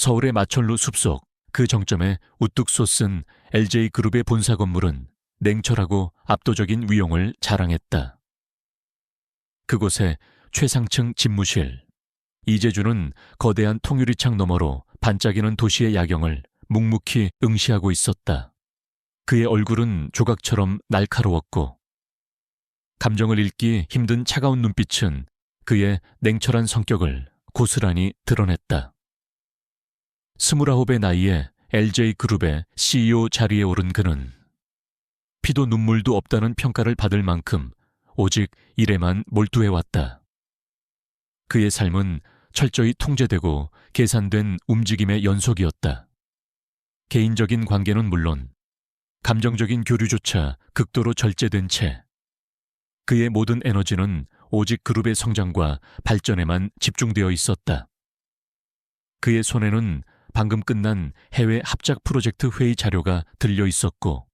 서울의 마천루 숲속 그 정점에 우뚝 솟은 LJ그룹의 본사 건물은 냉철하고 압도적인 위용을 자랑했다. 그곳에 최상층 집무실, 이재주는 거대한 통유리창 너머로 반짝이는 도시의 야경을 묵묵히 응시하고 있었다. 그의 얼굴은 조각처럼 날카로웠고 감정을 읽기 힘든 차가운 눈빛은 그의 냉철한 성격을 고스란히 드러냈다. 29의 나이에 LJ그룹의 CEO 자리에 오른 그는 피도 눈물도 없다는 평가를 받을 만큼 오직 일에만 몰두해왔다. 그의 삶은 철저히 통제되고 계산된 움직임의 연속이었다. 개인적인 관계는 물론 감정적인 교류조차 극도로 절제된 채 그의 모든 에너지는 오직 그룹의 성장과 발전에만 집중되어 있었다. 그의 손에는 방금 끝난 해외 합작 프로젝트 회의 자료가 들려 있었고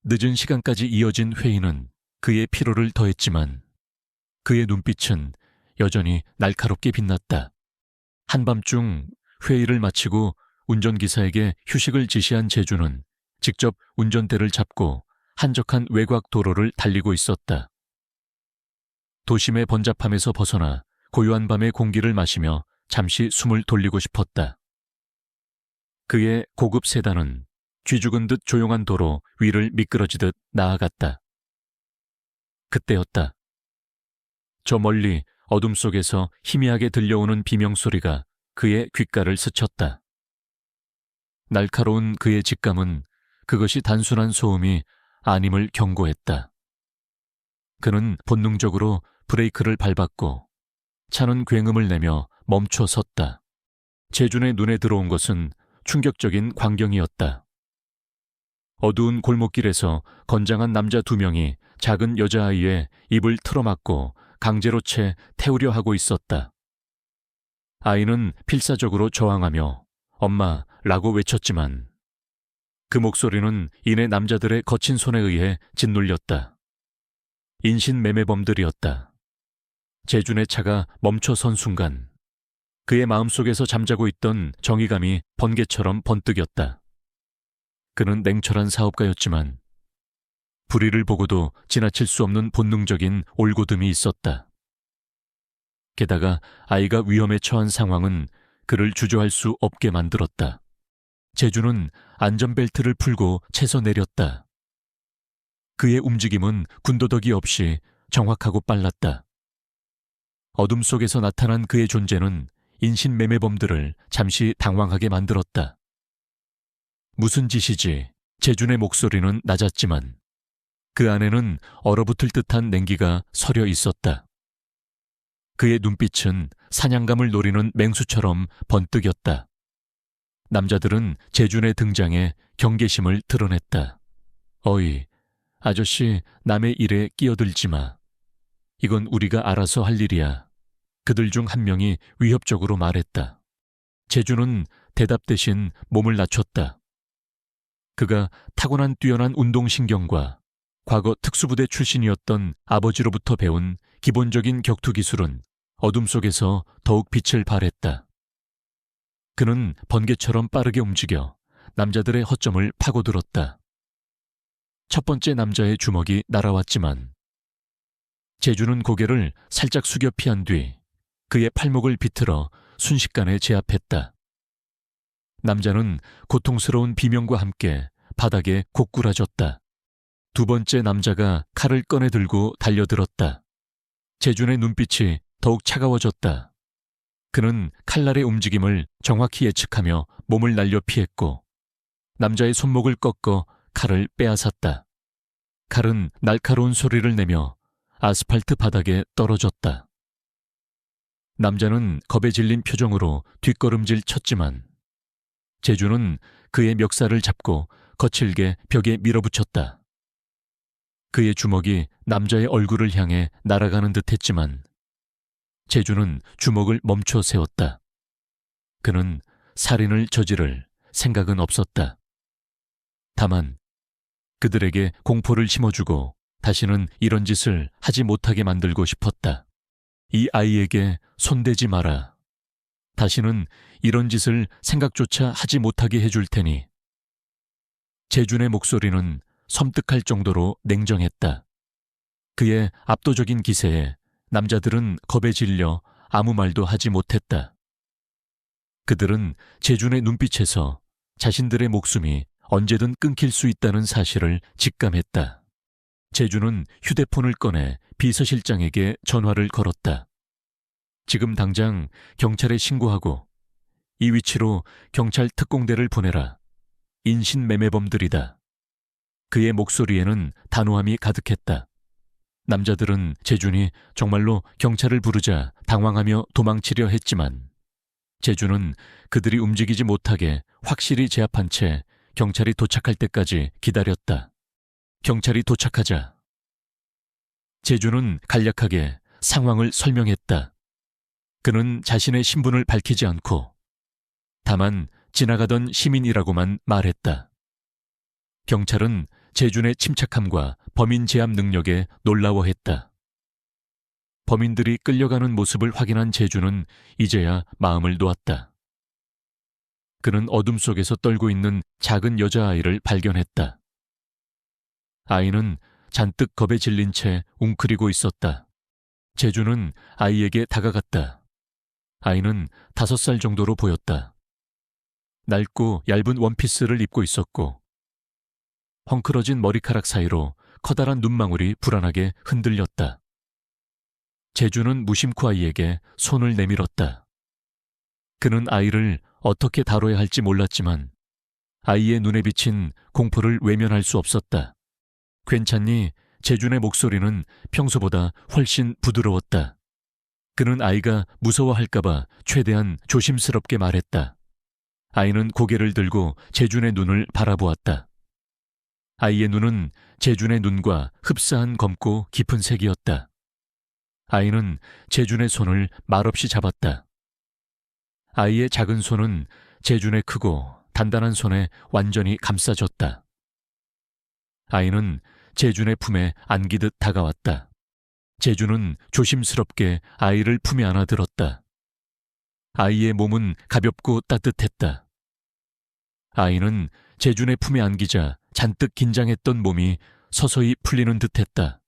늦은 시간까지 이어진 회의는 그의 피로를 더했지만 그의 눈빛은 여전히 날카롭게 빛났다. 한밤중 회의를 마치고 운전기사에게 휴식을 지시한 재주는 직접 운전대를 잡고 한적한 외곽 도로를 달리고 있었다. 도심의 번잡함에서 벗어나 고요한 밤의 공기를 마시며 잠시 숨을 돌리고 싶었다. 그의 고급 세단은 쥐죽은 듯 조용한 도로 위를 미끄러지듯 나아갔다. 그때였다. 저 멀리 어둠 속에서 희미하게 들려오는 비명소리가 그의 귓가를 스쳤다. 날카로운 그의 직감은 그것이 단순한 소음이 아님을 경고했다. 그는 본능적으로 브레이크를 밟았고 차는 굉음을 내며 멈춰 섰다. 재준의 눈에 들어온 것은 충격적인 광경이었다. 어두운 골목길에서 건장한 남자 2명이 작은 여자아이의 입을 틀어막고 강제로 채 태우려 하고 있었다. 아이는 필사적으로 저항하며 엄마라고 외쳤지만 그 목소리는 이내 남자들의 거친 손에 의해 짓눌렸다. 인신매매범들이었다. 재준의 차가 멈춰 선 순간 그의 마음속에서 잠자고 있던 정의감이 번개처럼 번뜩였다. 그는 냉철한 사업가였지만 불의를 보고도 지나칠 수 없는 본능적인 올고듬이 있었다. 게다가 아이가 위험에 처한 상황은 그를 주저할 수 없게 만들었다. 재주는 안전벨트를 풀고 채서 내렸다. 그의 움직임은 군더더기 없이 정확하고 빨랐다. 어둠 속에서 나타난 그의 존재는 인신매매범들을 잠시 당황하게 만들었다. 무슨 짓이지? 재준의 목소리는 낮았지만 그 안에는 얼어붙을 듯한 냉기가 서려 있었다. 그의 눈빛은 사냥감을 노리는 맹수처럼 번뜩였다. 남자들은 재준의 등장에 경계심을 드러냈다. 어이, 아저씨, 남의 일에 끼어들지 마. 이건 우리가 알아서 할 일이야. 그들 중 한 명이 위협적으로 말했다. 재준은 대답 대신 몸을 낮췄다. 그가 타고난 뛰어난 운동신경과 과거 특수부대 출신이었던 아버지로부터 배운 기본적인 격투 기술은 어둠 속에서 더욱 빛을 발했다. 그는 번개처럼 빠르게 움직여 남자들의 허점을 파고들었다. 첫 번째 남자의 주먹이 날아왔지만 재주는 고개를 살짝 숙여 피한 뒤 그의 팔목을 비틀어 순식간에 제압했다. 남자는 고통스러운 비명과 함께 바닥에 고꾸라졌다. 두 번째 남자가 칼을 꺼내 들고 달려들었다. 재준의 눈빛이 더욱 차가워졌다. 그는 칼날의 움직임을 정확히 예측하며 몸을 날려 피했고 남자의 손목을 꺾어 칼을 빼앗았다. 칼은 날카로운 소리를 내며 아스팔트 바닥에 떨어졌다. 남자는 겁에 질린 표정으로 뒷걸음질 쳤지만 재준은 그의 멱살을 잡고 거칠게 벽에 밀어붙였다. 그의 주먹이 남자의 얼굴을 향해 날아가는 듯했지만 재준은 주먹을 멈춰 세웠다. 그는 살인을 저지를 생각은 없었다. 다만 그들에게 공포를 심어주고 다시는 이런 짓을 하지 못하게 만들고 싶었다. 이 아이에게 손대지 마라. 다시는 이런 짓을 생각조차 하지 못하게 해줄 테니. 재준의 목소리는 섬뜩할 정도로 냉정했다. 그의 압도적인 기세에 남자들은 겁에 질려 아무 말도 하지 못했다. 그들은 재준의 눈빛에서 자신들의 목숨이 언제든 끊길 수 있다는 사실을 직감했다. 재준은 휴대폰을 꺼내 비서실장에게 전화를 걸었다. 지금 당장 경찰에 신고하고 이 위치로 경찰 특공대를 보내라. 인신매매범들이다. 그의 목소리에는 단호함이 가득했다. 남자들은 재준이 정말로 경찰을 부르자 당황하며 도망치려 했지만 재준은 그들이 움직이지 못하게 확실히 제압한 채 경찰이 도착할 때까지 기다렸다. 경찰이 도착하자 재준은 간략하게 상황을 설명했다. 그는 자신의 신분을 밝히지 않고 다만 지나가던 시민이라고만 말했다. 경찰은 재준의 침착함과 범인 제압 능력에 놀라워했다. 범인들이 끌려가는 모습을 확인한 재준은 이제야 마음을 놓았다. 그는 어둠 속에서 떨고 있는 작은 여자아이를 발견했다. 아이는 잔뜩 겁에 질린 채 웅크리고 있었다. 재준은 아이에게 다가갔다. 아이는 5살 정도로 보였다. 낡고 얇은 원피스를 입고 있었고 헝클어진 머리카락 사이로 커다란 눈망울이 불안하게 흔들렸다. 재준은 무심코 아이에게 손을 내밀었다. 그는 아이를 어떻게 다뤄야 할지 몰랐지만 아이의 눈에 비친 공포를 외면할 수 없었다. 괜찮니? 재준의 목소리는 평소보다 훨씬 부드러웠다. 그는 아이가 무서워할까봐 최대한 조심스럽게 말했다. 아이는 고개를 들고 재준의 눈을 바라보았다. 아이의 눈은 재준의 눈과 흡사한 검고 깊은 색이었다. 아이는 재준의 손을 말없이 잡았다. 아이의 작은 손은 재준의 크고 단단한 손에 완전히 감싸졌다. 아이는 재준의 품에 안기듯 다가왔다. 재준은 조심스럽게 아이를 품에 안아들었다. 아이의 몸은 가볍고 따뜻했다. 아이는 재준의 품에 안기자 잔뜩 긴장했던 몸이 서서히 풀리는 듯했다.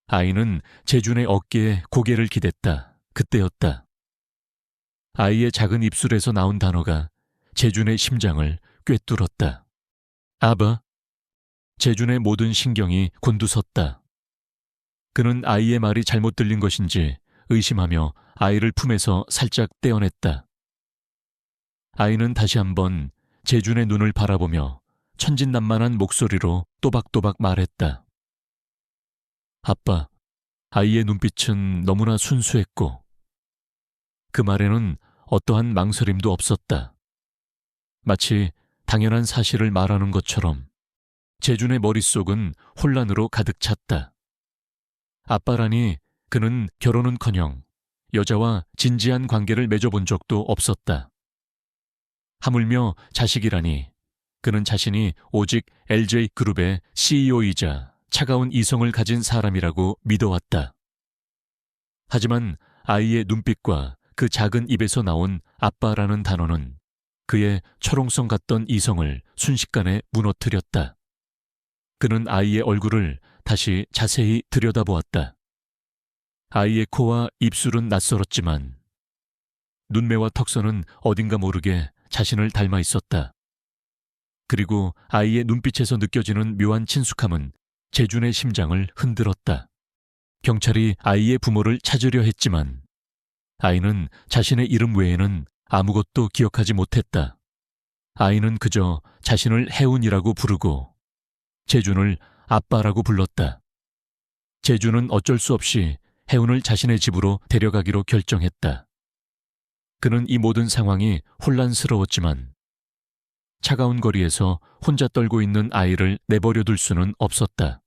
아이는 재준의 어깨에 고개를 기댔다. 그때였다. 아이의 작은 입술에서 나온 단어가 재준의 심장을 꿰뚫었다. 아바. 재준의 모든 신경이 곤두섰다. 그는 아이의 말이 잘못 들린 것인지 의심하며 아이를 품에서 살짝 떼어냈다. 아이는 다시 한번 재준의 눈을 바라보며 천진난만한 목소리로 또박또박 말했다. 아빠, 아이의 눈빛은 너무나 순수했고 그 말에는 어떠한 망설임도 없었다. 마치 당연한 사실을 말하는 것처럼 재준의 머릿속은 혼란으로 가득 찼다. 아빠라니 그는 결혼은커녕 여자와 진지한 관계를 맺어본 적도 없었다. 하물며 자식이라니 그는 자신이 오직 LJ그룹의 CEO이자 차가운 이성을 가진 사람이라고 믿어왔다. 하지만 아이의 눈빛과 그 작은 입에서 나온 아빠라는 단어는 그의 철옹성 같던 이성을 순식간에 무너뜨렸다. 그는 아이의 얼굴을 다시 자세히 들여다보았다. 아이의 코와 입술은 낯설었지만 눈매와 턱선은 어딘가 모르게 자신을 닮아 있었다. 그리고 아이의 눈빛에서 느껴지는 묘한 친숙함은 재준의 심장을 흔들었다. 경찰이 아이의 부모를 찾으려 했지만 아이는 자신의 이름 외에는 아무것도 기억하지 못했다. 아이는 그저 자신을 혜운이라고 부르고 재준을 아빠라고 불렀다. 재준은 어쩔 수 없이 혜운을 자신의 집으로 데려가기로 결정했다. 그는 이 모든 상황이 혼란스러웠지만 차가운 거리에서 혼자 떨고 있는 아이를 내버려 둘 수는 없었다.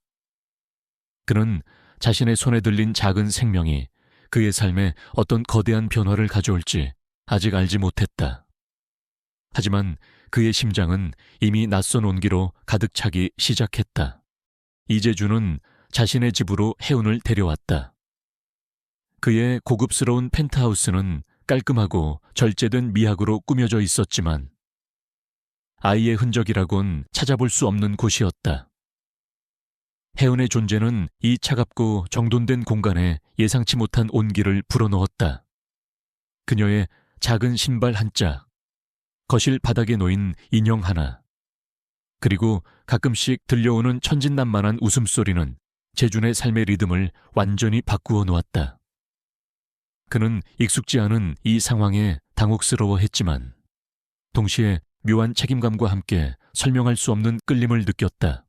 그는 자신의 손에 들린 작은 생명이 그의 삶에 어떤 거대한 변화를 가져올지 아직 알지 못했다. 하지만 그의 심장은 이미 낯선 온기로 가득 차기 시작했다. 이재준은 자신의 집으로 혜운을 데려왔다. 그의 고급스러운 펜트하우스는 깔끔하고 절제된 미학으로 꾸며져 있었지만 아이의 흔적이라곤 찾아볼 수 없는 곳이었다. 혜은의 존재는 이 차갑고 정돈된 공간에 예상치 못한 온기를 불어넣었다. 그녀의 작은 신발 한 짝, 거실 바닥에 놓인 인형 하나, 그리고 가끔씩 들려오는 천진난만한 웃음소리는 재준의 삶의 리듬을 완전히 바꾸어 놓았다. 그는 익숙지 않은 이 상황에 당혹스러워했지만 동시에 묘한 책임감과 함께 설명할 수 없는 끌림을 느꼈다.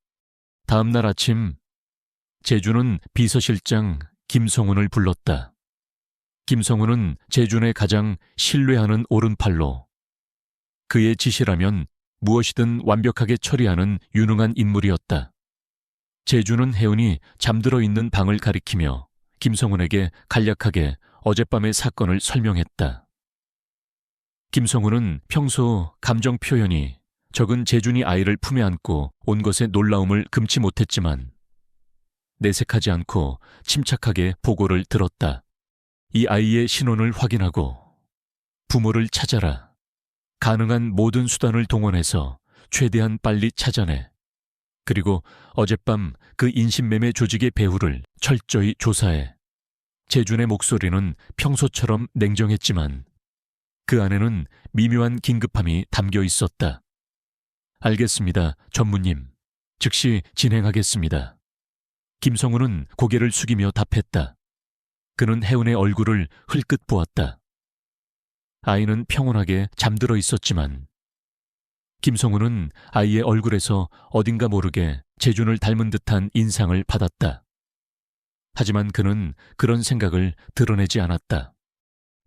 다음 날 아침, 재준은 비서실장 김성훈을 불렀다. 김성훈은 재준의 가장 신뢰하는 오른팔로 그의 지시라면 무엇이든 완벽하게 처리하는 유능한 인물이었다. 재준은 혜은이 잠들어 있는 방을 가리키며 김성훈에게 간략하게 어젯밤의 사건을 설명했다. 김성훈은 평소 감정 표현이 적은 재준이 아이를 품에 안고 온 것의 놀라움을 금치 못했지만 내색하지 않고 침착하게 보고를 들었다. 이 아이의 신원을 확인하고 부모를 찾아라. 가능한 모든 수단을 동원해서 최대한 빨리 찾아내. 그리고 어젯밤 그 인신매매 조직의 배후를 철저히 조사해. 재준의 목소리는 평소처럼 냉정했지만 그 안에는 미묘한 긴급함이 담겨 있었다. 알겠습니다, 전무님. 즉시 진행하겠습니다. 김성훈은 고개를 숙이며 답했다. 그는 혜은의 얼굴을 흘끗 보았다. 아이는 평온하게 잠들어 있었지만 김성훈은 아이의 얼굴에서 어딘가 모르게 재준을 닮은 듯한 인상을 받았다. 하지만 그는 그런 생각을 드러내지 않았다.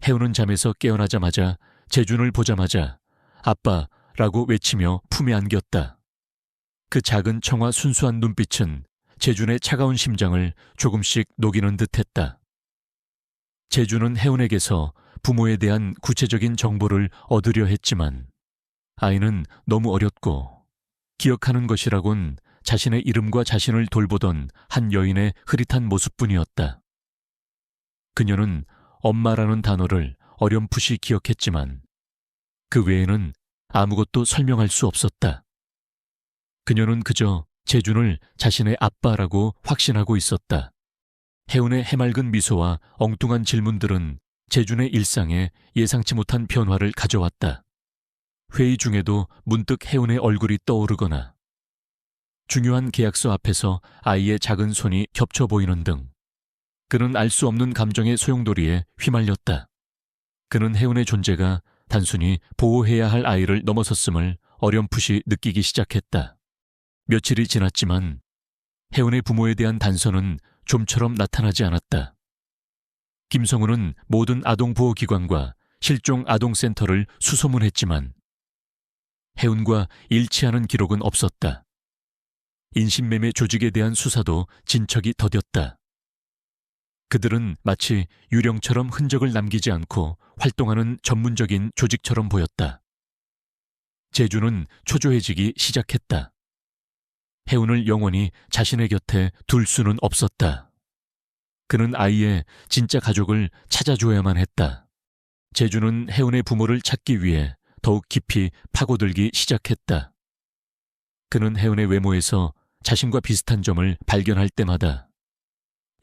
혜은은 잠에서 깨어나자마자 재준을 보자마자 아빠라고 외치며 품에 안겼다. 그 작은 청아 순수한 눈빛은 재준의 차가운 심장을 조금씩 녹이는 듯했다. 재준은 혜은에게서 부모에 대한 구체적인 정보를 얻으려 했지만 아이는 너무 어렸고 기억하는 것이라곤 자신의 이름과 자신을 돌보던 한 여인의 흐릿한 모습뿐이었다. 그녀는 엄마라는 단어를 어렴풋이 기억했지만 그 외에는 아무것도 설명할 수 없었다. 그녀는 그저 재준을 자신의 아빠라고 확신하고 있었다. 혜은의 해맑은 미소와 엉뚱한 질문들은 재준의 일상에 예상치 못한 변화를 가져왔다. 회의 중에도 문득 혜은의 얼굴이 떠오르거나 중요한 계약서 앞에서 아이의 작은 손이 겹쳐 보이는 등 그는 알 수 없는 감정의 소용돌이에 휘말렸다. 그는 혜은의 존재가 단순히 보호해야 할 아이를 넘어섰음을 어렴풋이 느끼기 시작했다. 며칠이 지났지만 혜은의 부모에 대한 단서는 좀처럼 나타나지 않았다. 김성훈은 모든 아동보호기관과 실종 아동센터를 수소문했지만 혜은과 일치하는 기록은 없었다. 인신매매 조직에 대한 수사도 진척이 더뎠다. 그들은 마치 유령처럼 흔적을 남기지 않고 활동하는 전문적인 조직처럼 보였다. 재준은 초조해지기 시작했다. 혜은을 영원히 자신의 곁에 둘 수는 없었다. 그는 아이의 진짜 가족을 찾아줘야만 했다. 재준은 혜은의 부모를 찾기 위해 더욱 깊이 파고들기 시작했다. 그는 혜은의 외모에서 자신과 비슷한 점을 발견할 때마다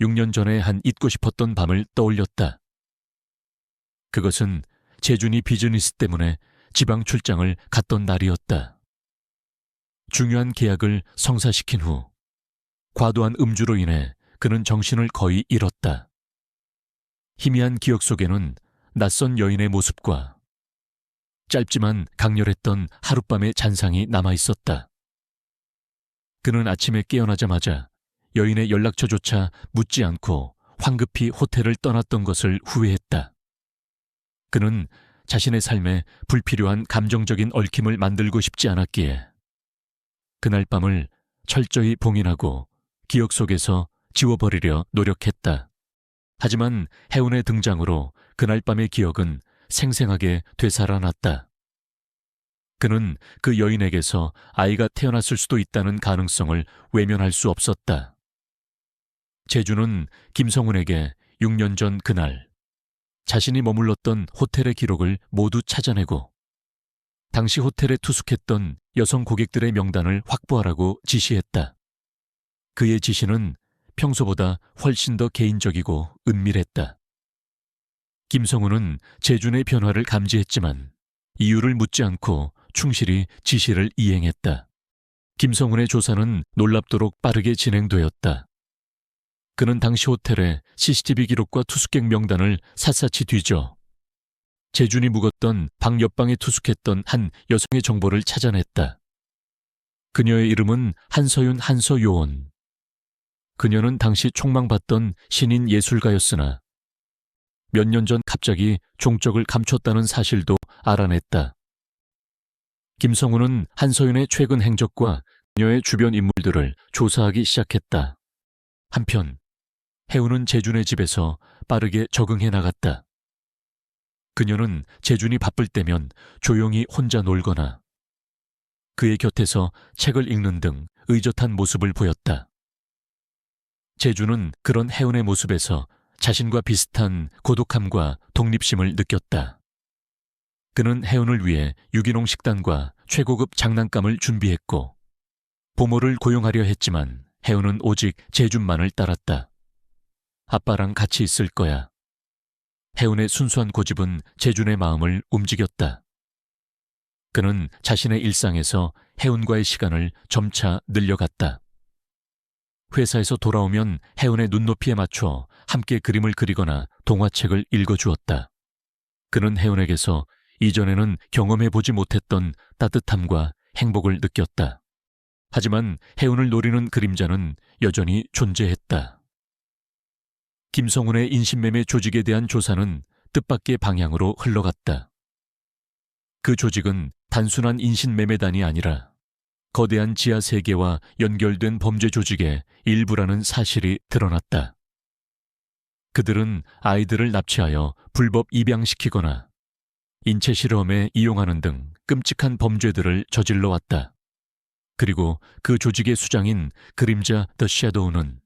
6년 전에 한 잊고 싶었던 밤을 떠올렸다. 그것은 재준이 비즈니스 때문에 지방 출장을 갔던 날이었다. 중요한 계약을 성사시킨 후 과도한 음주로 인해 그는 정신을 거의 잃었다. 희미한 기억 속에는 낯선 여인의 모습과 짧지만 강렬했던 하룻밤의 잔상이 남아있었다. 그는 아침에 깨어나자마자 여인의 연락처조차 묻지 않고 황급히 호텔을 떠났던 것을 후회했다. 그는 자신의 삶에 불필요한 감정적인 얽힘을 만들고 싶지 않았기에 그날 밤을 철저히 봉인하고 기억 속에서 지워버리려 노력했다. 하지만 혜은의 등장으로 그날 밤의 기억은 생생하게 되살아났다. 그는 그 여인에게서 아이가 태어났을 수도 있다는 가능성을 외면할 수 없었다. 재준은 김성훈에게 6년 전 그날 자신이 머물렀던 호텔의 기록을 모두 찾아내고 당시 호텔에 투숙했던 여성 고객들의 명단을 확보하라고 지시했다. 그의 지시는 평소보다 훨씬 더 개인적이고 은밀했다. 김성우는 재준의 변화를 감지했지만 이유를 묻지 않고 충실히 지시를 이행했다. 김성훈의 조사는 놀랍도록 빠르게 진행되었다. 그는 당시 호텔의 CCTV 기록과 투숙객 명단을 샅샅이 뒤져 재준이 묵었던 방 옆방에 투숙했던 한 여성의 정보를 찾아냈다. 그녀의 이름은 한서윤 한서요원. 그녀는 당시 촉망받던 신인 예술가였으나 몇 년 전 갑자기 종적을 감췄다는 사실도 알아냈다. 김성우는 한서윤의 최근 행적과 그녀의 주변 인물들을 조사하기 시작했다. 한편 해운은 재준의 집에서 빠르게 적응해 나갔다. 그녀는 재준이 바쁠 때면 조용히 혼자 놀거나 그의 곁에서 책을 읽는 등 의젓한 모습을 보였다. 재준은 그런 해운의 모습에서 자신과 비슷한 고독함과 독립심을 느꼈다. 그는 해운을 위해 유기농 식단과 최고급 장난감을 준비했고 부모를 고용하려 했지만 해운은 오직 재준만을 따랐다. 아빠랑 같이 있을 거야. 해운의 순수한 고집은 재준의 마음을 움직였다. 그는 자신의 일상에서 해운과의 시간을 점차 늘려갔다. 회사에서 돌아오면 해운의 눈높이에 맞춰 함께 그림을 그리거나 동화책을 읽어주었다. 그는 해운에게서 이전에는 경험해보지 못했던 따뜻함과 행복을 느꼈다. 하지만 해운을 노리는 그림자는 여전히 존재했다. 김성훈의 인신매매 조직에 대한 조사는 뜻밖의 방향으로 흘러갔다. 그 조직은 단순한 인신매매단이 아니라 거대한 지하 세계와 연결된 범죄 조직의 일부라는 사실이 드러났다. 그들은 아이들을 납치하여 불법 입양시키거나 인체 실험에 이용하는 등 끔찍한 범죄들을 저질러 왔다. 그리고 그 조직의 수장인 그림자 더 섀도우는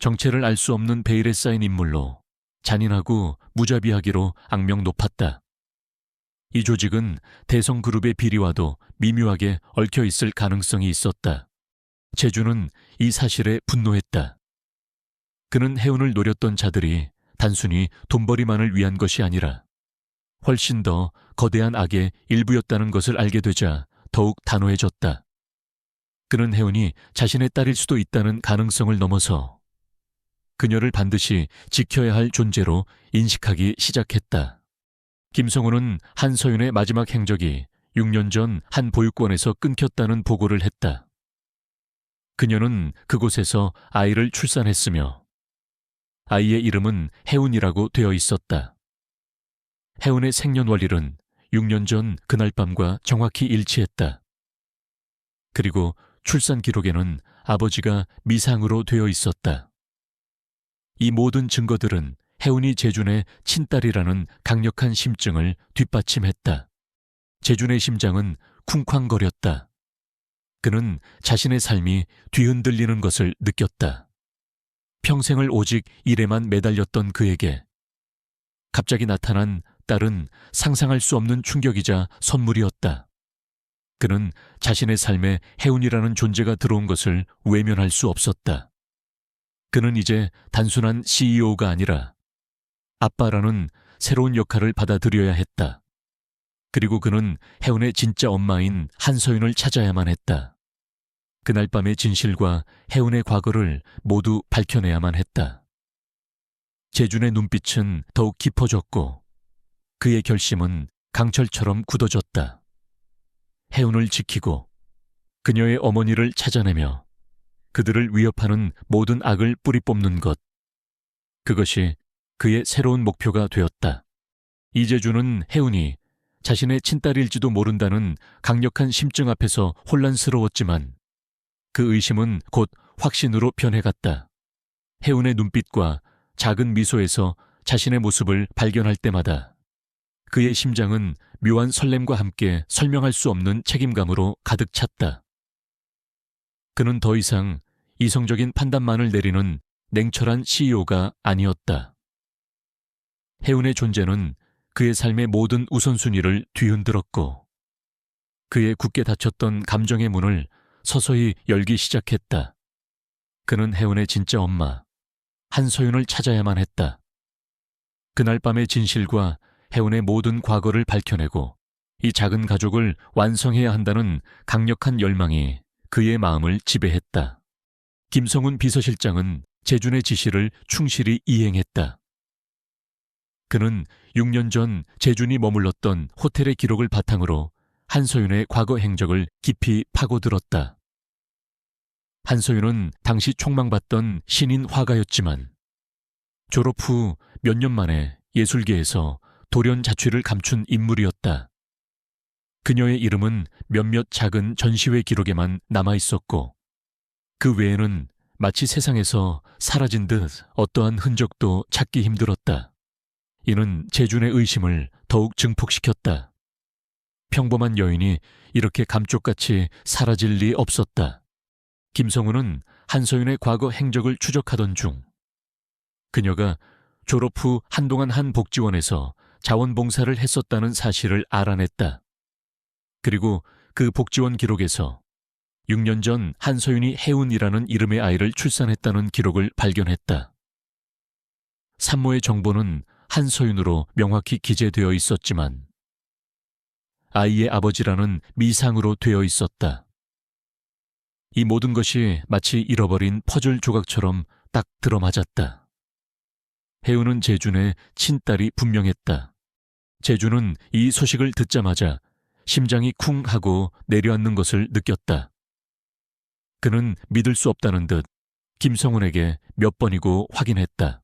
정체를 알 수 없는 베일에 쌓인 인물로 잔인하고 무자비하기로 악명 높았다. 이 조직은 대성그룹의 비리와도 미묘하게 얽혀 있을 가능성이 있었다. 재준은 이 사실에 분노했다. 그는 해운을 노렸던 자들이 단순히 돈벌이만을 위한 것이 아니라 훨씬 더 거대한 악의 일부였다는 것을 알게 되자 더욱 단호해졌다. 그는 해운이 자신의 딸일 수도 있다는 가능성을 넘어서 그녀를 반드시 지켜야 할 존재로 인식하기 시작했다. 김성우는 한서윤의 마지막 행적이 6년 전 한 보육원에서 끊겼다는 보고를 했다. 그녀는 그곳에서 아이를 출산했으며 아이의 이름은 해운이라고 되어 있었다. 해운의 생년월일은 6년 전 그날 밤과 정확히 일치했다. 그리고 출산 기록에는 아버지가 미상으로 되어 있었다. 이 모든 증거들은 해운이 재준의 친딸이라는 강력한 심증을 뒷받침했다. 재준의 심장은 쿵쾅거렸다. 그는 자신의 삶이 뒤흔들리는 것을 느꼈다. 평생을 오직 일에만 매달렸던 그에게 갑자기 나타난 딸은 상상할 수 없는 충격이자 선물이었다. 그는 자신의 삶에 해운이라는 존재가 들어온 것을 외면할 수 없었다. 그는 이제 단순한 CEO가 아니라 아빠라는 새로운 역할을 받아들여야 했다. 그리고 그는 해운의 진짜 엄마인 한서윤을 찾아야만 했다. 그날 밤의 진실과 해운의 과거를 모두 밝혀내야만 했다. 재준의 눈빛은 더욱 깊어졌고 그의 결심은 강철처럼 굳어졌다. 해운을 지키고 그녀의 어머니를 찾아내며 그들을 위협하는 모든 악을 뿌리 뽑는 것. 그것이 그의 새로운 목표가 되었다. 이재준은 해운이 자신의 친딸일지도 모른다는 강력한 심증 앞에서 혼란스러웠지만 그 의심은 곧 확신으로 변해갔다. 해운의 눈빛과 작은 미소에서 자신의 모습을 발견할 때마다 그의 심장은 묘한 설렘과 함께 설명할 수 없는 책임감으로 가득 찼다. 그는 더 이상 이성적인 판단만을 내리는 냉철한 CEO가 아니었다. 혜운의 존재는 그의 삶의 모든 우선순위를 뒤흔들었고 그의 굳게 닫혔던 감정의 문을 서서히 열기 시작했다. 그는 혜운의 진짜 엄마, 한서윤을 찾아야만 했다. 그날 밤의 진실과 혜운의 모든 과거를 밝혀내고 이 작은 가족을 완성해야 한다는 강력한 열망이 그의 마음을 지배했다. 김성훈 비서실장은 재준의 지시를 충실히 이행했다. 그는 6년 전 재준이 머물렀던 호텔의 기록을 바탕으로 한서윤의 과거 행적을 깊이 파고들었다. 한서윤은 당시 촉망받던 신인 화가였지만 졸업 후 몇 년 만에 예술계에서 돌연 자취를 감춘 인물이었다. 그녀의 이름은 몇몇 작은 전시회 기록에만 남아있었고 그 외에는 마치 세상에서 사라진 듯 어떠한 흔적도 찾기 힘들었다. 이는 재준의 의심을 더욱 증폭시켰다. 평범한 여인이 이렇게 감쪽같이 사라질 리 없었다. 김성훈은 한서윤의 과거 행적을 추적하던 중 그녀가 졸업 후 한동안 한 복지원에서 자원봉사를 했었다는 사실을 알아냈다. 그리고 그 복지원 기록에서 6년 전 한서윤이 혜운이라는 이름의 아이를 출산했다는 기록을 발견했다. 산모의 정보는 한서윤으로 명확히 기재되어 있었지만 아이의 아버지라는 미상으로 되어 있었다. 이 모든 것이 마치 잃어버린 퍼즐 조각처럼 딱 들어맞았다. 혜운은 재준의 친딸이 분명했다. 재준은 이 소식을 듣자마자 심장이 쿵 하고 내려앉는 것을 느꼈다. 그는 믿을 수 없다는 듯 김성훈에게 몇 번이고 확인했다.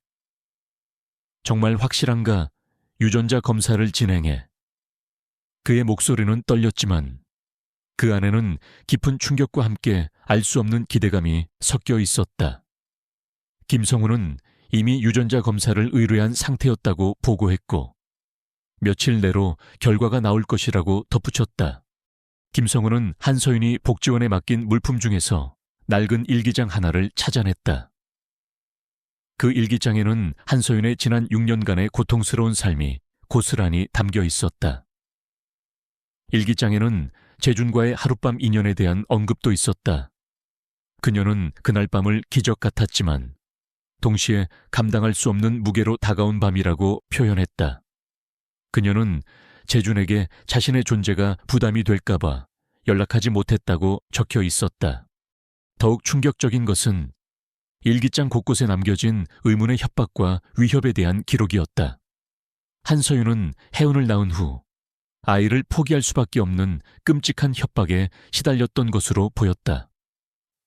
정말 확실한가? 유전자 검사를 진행해. 그의 목소리는 떨렸지만 그 안에는 깊은 충격과 함께 알 수 없는 기대감이 섞여 있었다. 김성훈은 이미 유전자 검사를 의뢰한 상태였다고 보고했고 며칠 내로 결과가 나올 것이라고 덧붙였다. 김성훈은 한서윤이 복지원에 맡긴 물품 중에서 낡은 일기장 하나를 찾아냈다. 그 일기장에는 한서윤의 지난 6년간의 고통스러운 삶이 고스란히 담겨 있었다. 일기장에는 재준과의 하룻밤 인연에 대한 언급도 있었다. 그녀는 그날 밤을 기적 같았지만 동시에 감당할 수 없는 무게로 다가온 밤이라고 표현했다. 그녀는 재준에게 자신의 존재가 부담이 될까봐 연락하지 못했다고 적혀 있었다. 더욱 충격적인 것은 일기장 곳곳에 남겨진 의문의 협박과 위협에 대한 기록이었다. 한서윤은 혜운을 낳은 후 아이를 포기할 수밖에 없는 끔찍한 협박에 시달렸던 것으로 보였다.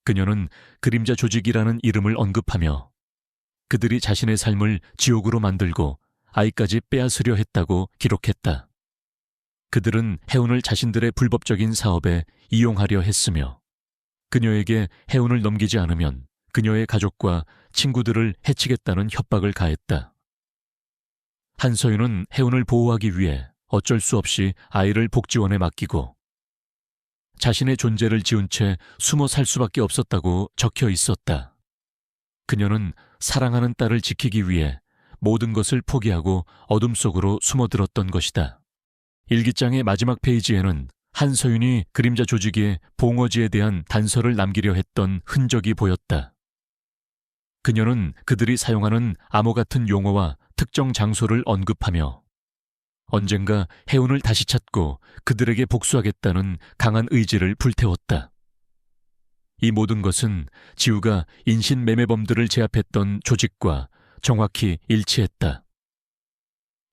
그녀는 그림자 조직이라는 이름을 언급하며 그들이 자신의 삶을 지옥으로 만들고 아이까지 빼앗으려 했다고 기록했다. 그들은 혜운을 자신들의 불법적인 사업에 이용하려 했으며 그녀에게 혜운을 넘기지 않으면 그녀의 가족과 친구들을 해치겠다는 협박을 가했다. 한서윤은 혜운을 보호하기 위해 어쩔 수 없이 아이를 복지원에 맡기고 자신의 존재를 지운 채 숨어 살 수밖에 없었다고 적혀 있었다. 그녀는 사랑하는 딸을 지키기 위해 모든 것을 포기하고 어둠 속으로 숨어들었던 것이다. 일기장의 마지막 페이지에는 한서윤이 그림자 조직에 봉어지에 대한 단서를 남기려 했던 흔적이 보였다. 그녀는 그들이 사용하는 암호 같은 용어와 특정 장소를 언급하며 언젠가 혜운을 다시 찾고 그들에게 복수하겠다는 강한 의지를 불태웠다. 이 모든 것은 지우가 인신매매범들을 제압했던 조직과 정확히 일치했다.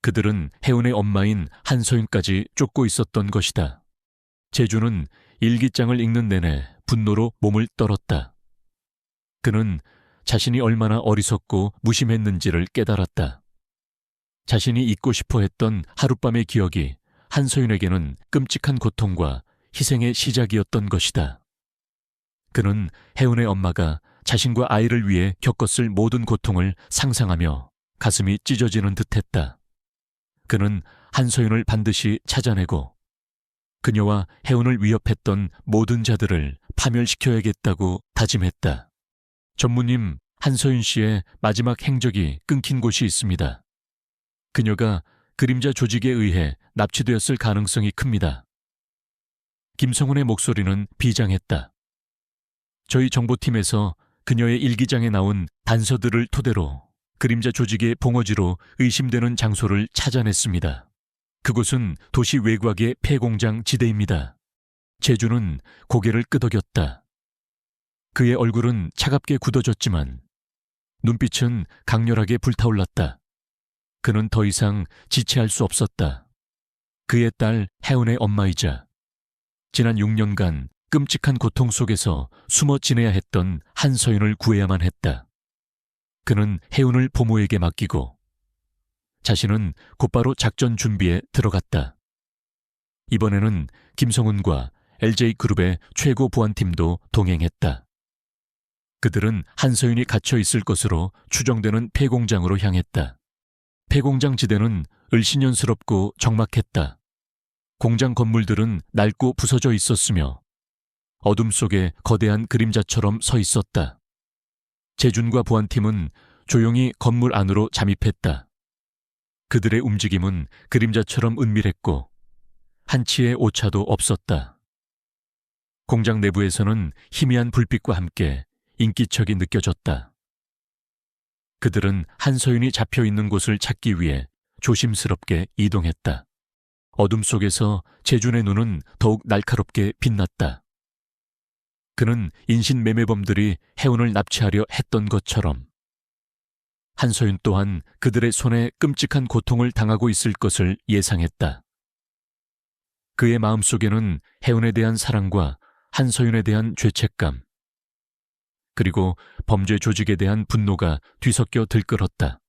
그들은 혜운의 엄마인 한서윤까지 쫓고 있었던 것이다. 재준은 일기장을 읽는 내내 분노로 몸을 떨었다. 그는 자신이 얼마나 어리석고 무심했는지를 깨달았다. 자신이 잊고 싶어 했던 하룻밤의 기억이 한서윤에게는 끔찍한 고통과 희생의 시작이었던 것이다. 그는 혜운의 엄마가 자신과 아이를 위해 겪었을 모든 고통을 상상하며 가슴이 찢어지는 듯했다. 그는 한서윤을 반드시 찾아내고 그녀와 혜운을 위협했던 모든 자들을 파멸시켜야겠다고 다짐했다. 전무님, 한서윤 씨의 마지막 행적이 끊긴 곳이 있습니다. 그녀가 그림자 조직에 의해 납치되었을 가능성이 큽니다. 김성훈의 목소리는 비장했다. 저희 정보팀에서 그녀의 일기장에 나온 단서들을 토대로 그림자 조직의 봉어지로 의심되는 장소를 찾아냈습니다. 그곳은 도시 외곽의 폐공장 지대입니다. 재주는 고개를 끄덕였다. 그의 얼굴은 차갑게 굳어졌지만 눈빛은 강렬하게 불타올랐다. 그는 더 이상 지체할 수 없었다. 그의 딸 혜은의 엄마이자 지난 6년간 끔찍한 고통 속에서 숨어 지내야 했던 한서윤을 구해야만 했다. 그는 혜은을 보모에게 맡기고 자신은 곧바로 작전 준비에 들어갔다. 이번에는 김성훈과 LJ그룹의 최고 보안팀도 동행했다. 그들은 한서윤이 갇혀 있을 것으로 추정되는 폐공장으로 향했다. 폐공장 지대는 을씨년스럽고 적막했다. 공장 건물들은 낡고 부서져 있었으며 어둠 속에 거대한 그림자처럼 서 있었다. 재준과 보안팀은 조용히 건물 안으로 잠입했다. 그들의 움직임은 그림자처럼 은밀했고 한치의 오차도 없었다. 공장 내부에서는 희미한 불빛과 함께 인기척이 느껴졌다. 그들은 한서윤이 잡혀있는 곳을 찾기 위해 조심스럽게 이동했다. 어둠 속에서 재준의 눈은 더욱 날카롭게 빛났다. 그는 인신매매범들이 혜운을 납치하려 했던 것처럼 한서윤 또한 그들의 손에 끔찍한 고통을 당하고 있을 것을 예상했다. 그의 마음속에는 혜운에 대한 사랑과 한서윤에 대한 죄책감, 그리고 범죄 조직에 대한 분노가 뒤섞여 들끓었다.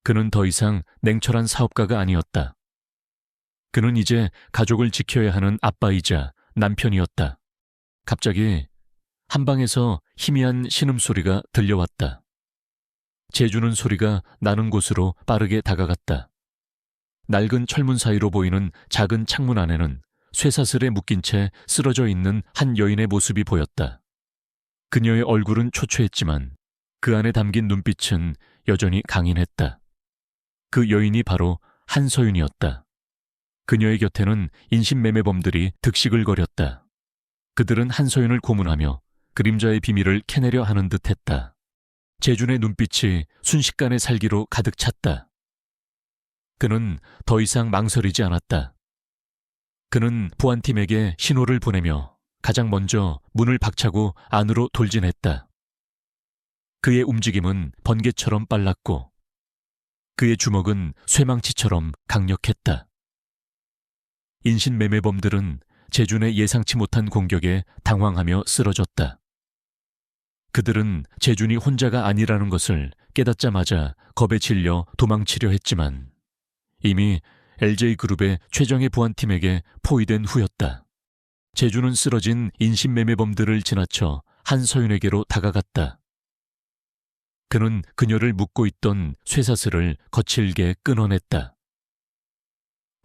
그는 더 이상 냉철한 사업가가 아니었다. 그는 이제 가족을 지켜야 하는 아빠이자 남편이었다. 갑자기 한방에서 희미한 신음소리가 들려왔다. 재주는 소리가 나는 곳으로 빠르게 다가갔다. 낡은 철문 사이로 보이는 작은 창문 안에는 쇠사슬에 묶인 채 쓰러져 있는 한 여인의 모습이 보였다. 그녀의 얼굴은 초췌했지만 그 안에 담긴 눈빛은 여전히 강인했다. 그 여인이 바로 한서윤이었다. 그녀의 곁에는 인신매매범들이 득식을 거렸다. 그들은 한서윤을 고문하며 그림자의 비밀을 캐내려 하는 듯했다. 재준의 눈빛이 순식간에 살기로 가득 찼다. 그는 더 이상 망설이지 않았다. 그는 보안팀에게 신호를 보내며 가장 먼저 문을 박차고 안으로 돌진했다. 그의 움직임은 번개처럼 빨랐고 그의 주먹은 쇠망치처럼 강력했다. 인신매매범들은 재준의 예상치 못한 공격에 당황하며 쓰러졌다. 그들은 재준이 혼자가 아니라는 것을 깨닫자마자 겁에 질려 도망치려 했지만 이미 LJ그룹의 최정예 보안팀에게 포위된 후였다. 재준은 쓰러진 인신매매범들을 지나쳐 한서윤에게로 다가갔다. 그는 그녀를 묶고 있던 쇠사슬을 거칠게 끊어냈다.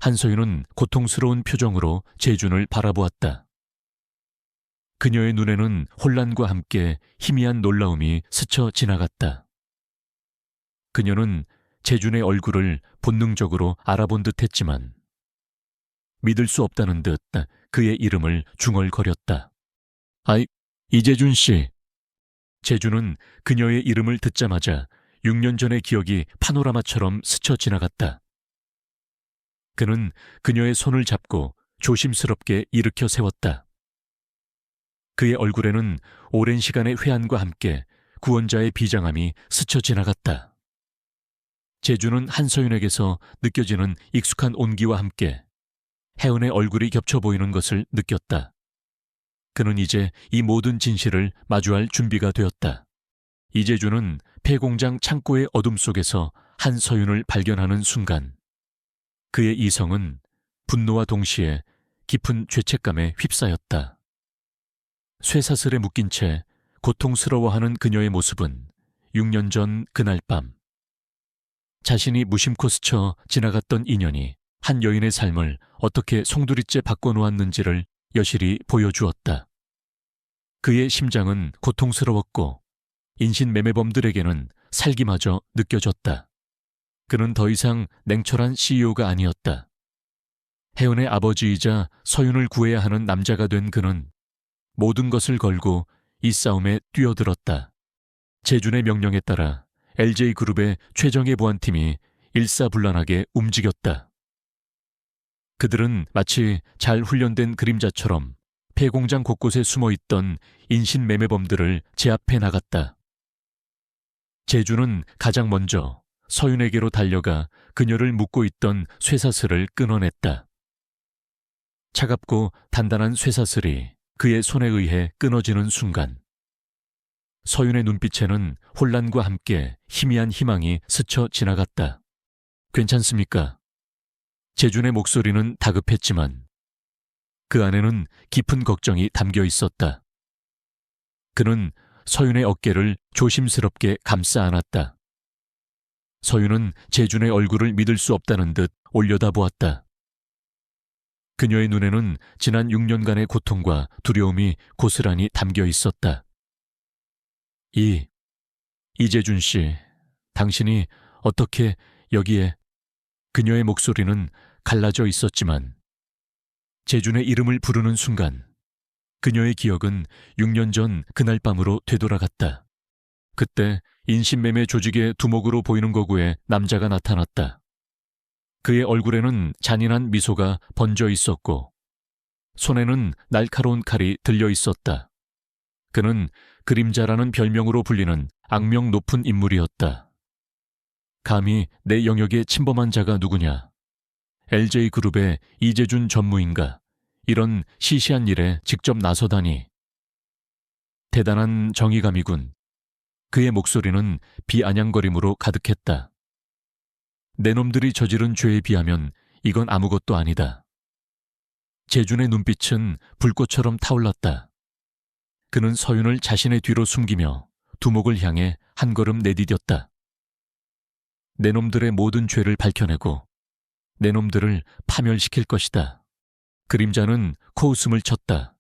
한서윤은 고통스러운 표정으로 재준을 바라보았다. 그녀의 눈에는 혼란과 함께 희미한 놀라움이 스쳐 지나갔다. 그녀는 재준의 얼굴을 본능적으로 알아본 듯했지만 믿을 수 없다는 듯 그의 이름을 중얼거렸다. 아이, 이재준 씨. 재준은 그녀의 이름을 듣자마자 6년 전의 기억이 파노라마처럼 스쳐 지나갔다. 그는 그녀의 손을 잡고 조심스럽게 일으켜 세웠다. 그의 얼굴에는 오랜 시간의 회한과 함께 구원자의 비장함이 스쳐 지나갔다. 재준은 한서윤에게서 느껴지는 익숙한 온기와 함께 혜은의 얼굴이 겹쳐 보이는 것을 느꼈다. 그는 이제 이 모든 진실을 마주할 준비가 되었다. 이재준은 폐공장 창고의 어둠 속에서 한서윤을 발견하는 순간 그의 이성은 분노와 동시에 깊은 죄책감에 휩싸였다. 쇠사슬에 묶인 채 고통스러워하는 그녀의 모습은 6년 전 그날 밤 자신이 무심코 스쳐 지나갔던 인연이 한 여인의 삶을 어떻게 송두리째 바꿔놓았는지를 여실히 보여주었다. 그의 심장은 고통스러웠고 인신매매범들에게는 살기마저 느껴졌다. 그는 더 이상 냉철한 CEO가 아니었다. 혜은의 아버지이자 서윤을 구해야 하는 남자가 된 그는 모든 것을 걸고 이 싸움에 뛰어들었다. 재준의 명령에 따라 LJ그룹의 최정예 보안팀이 일사불란하게 움직였다. 그들은 마치 잘 훈련된 그림자처럼 폐공장 곳곳에 숨어있던 인신매매범들을 제압해 나갔다. 재준은 가장 먼저 서윤에게로 달려가 그녀를 묶고 있던 쇠사슬을 끊어냈다. 차갑고 단단한 쇠사슬이 그의 손에 의해 끊어지는 순간 서윤의 눈빛에는 혼란과 함께 희미한 희망이 스쳐 지나갔다. 괜찮습니까? 재준의 목소리는 다급했지만 그 안에는 깊은 걱정이 담겨 있었다. 그는 서윤의 어깨를 조심스럽게 감싸 안았다. 서윤은 재준의 얼굴을 믿을 수 없다는 듯 올려다보았다. 그녀의 눈에는 지난 6년간의 고통과 두려움이 고스란히 담겨 있었다. 이재준 씨, 당신이 어떻게 여기에... 그녀의 목소리는 갈라져 있었지만 재준의 이름을 부르는 순간 그녀의 기억은 6년 전 그날 밤으로 되돌아갔다. 그때 인신매매 조직의 두목으로 보이는 거구에 남자가 나타났다. 그의 얼굴에는 잔인한 미소가 번져 있었고 손에는 날카로운 칼이 들려 있었다. 그는 그림자라는 별명으로 불리는 악명 높은 인물이었다. 감히 내 영역에 침범한 자가 누구냐? LJ그룹의 이재준 전무인가? 이런 시시한 일에 직접 나서다니. 대단한 정의감이군. 그의 목소리는 비아냥거림으로 가득했다. 내 놈들이 저지른 죄에 비하면 이건 아무것도 아니다. 재준의 눈빛은 불꽃처럼 타올랐다. 그는 서윤을 자신의 뒤로 숨기며 두목을 향해 한 걸음 내디뎠다. 내 놈들의 모든 죄를 밝혀내고 내 놈들을 파멸시킬 것이다. 그림자는 코웃음을 쳤다.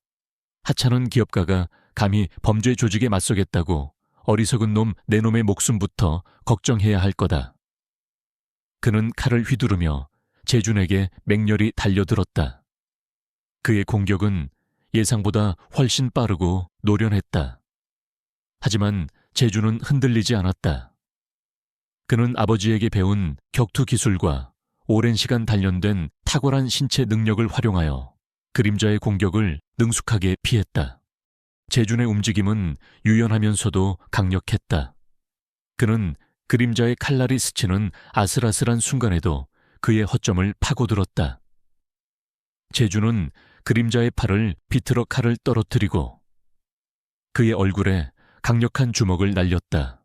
하찮은 기업가가 감히 범죄 조직에 맞서겠다고 어리석은 놈 내 놈의 목숨부터 걱정해야 할 거다. 그는 칼을 휘두르며 재준에게 맹렬히 달려들었다. 그의 공격은 예상보다 훨씬 빠르고 노련했다. 하지만 재준은 흔들리지 않았다. 그는 아버지에게 배운 격투 기술과 오랜 시간 단련된 탁월한 신체 능력을 활용하여 그림자의 공격을 능숙하게 피했다. 재준의 움직임은 유연하면서도 강력했다. 그는 그림자의 칼날이 스치는 아슬아슬한 순간에도 그의 허점을 파고들었다. 재준은 그림자의 팔을 비틀어 칼을 떨어뜨리고 그의 얼굴에 강력한 주먹을 날렸다.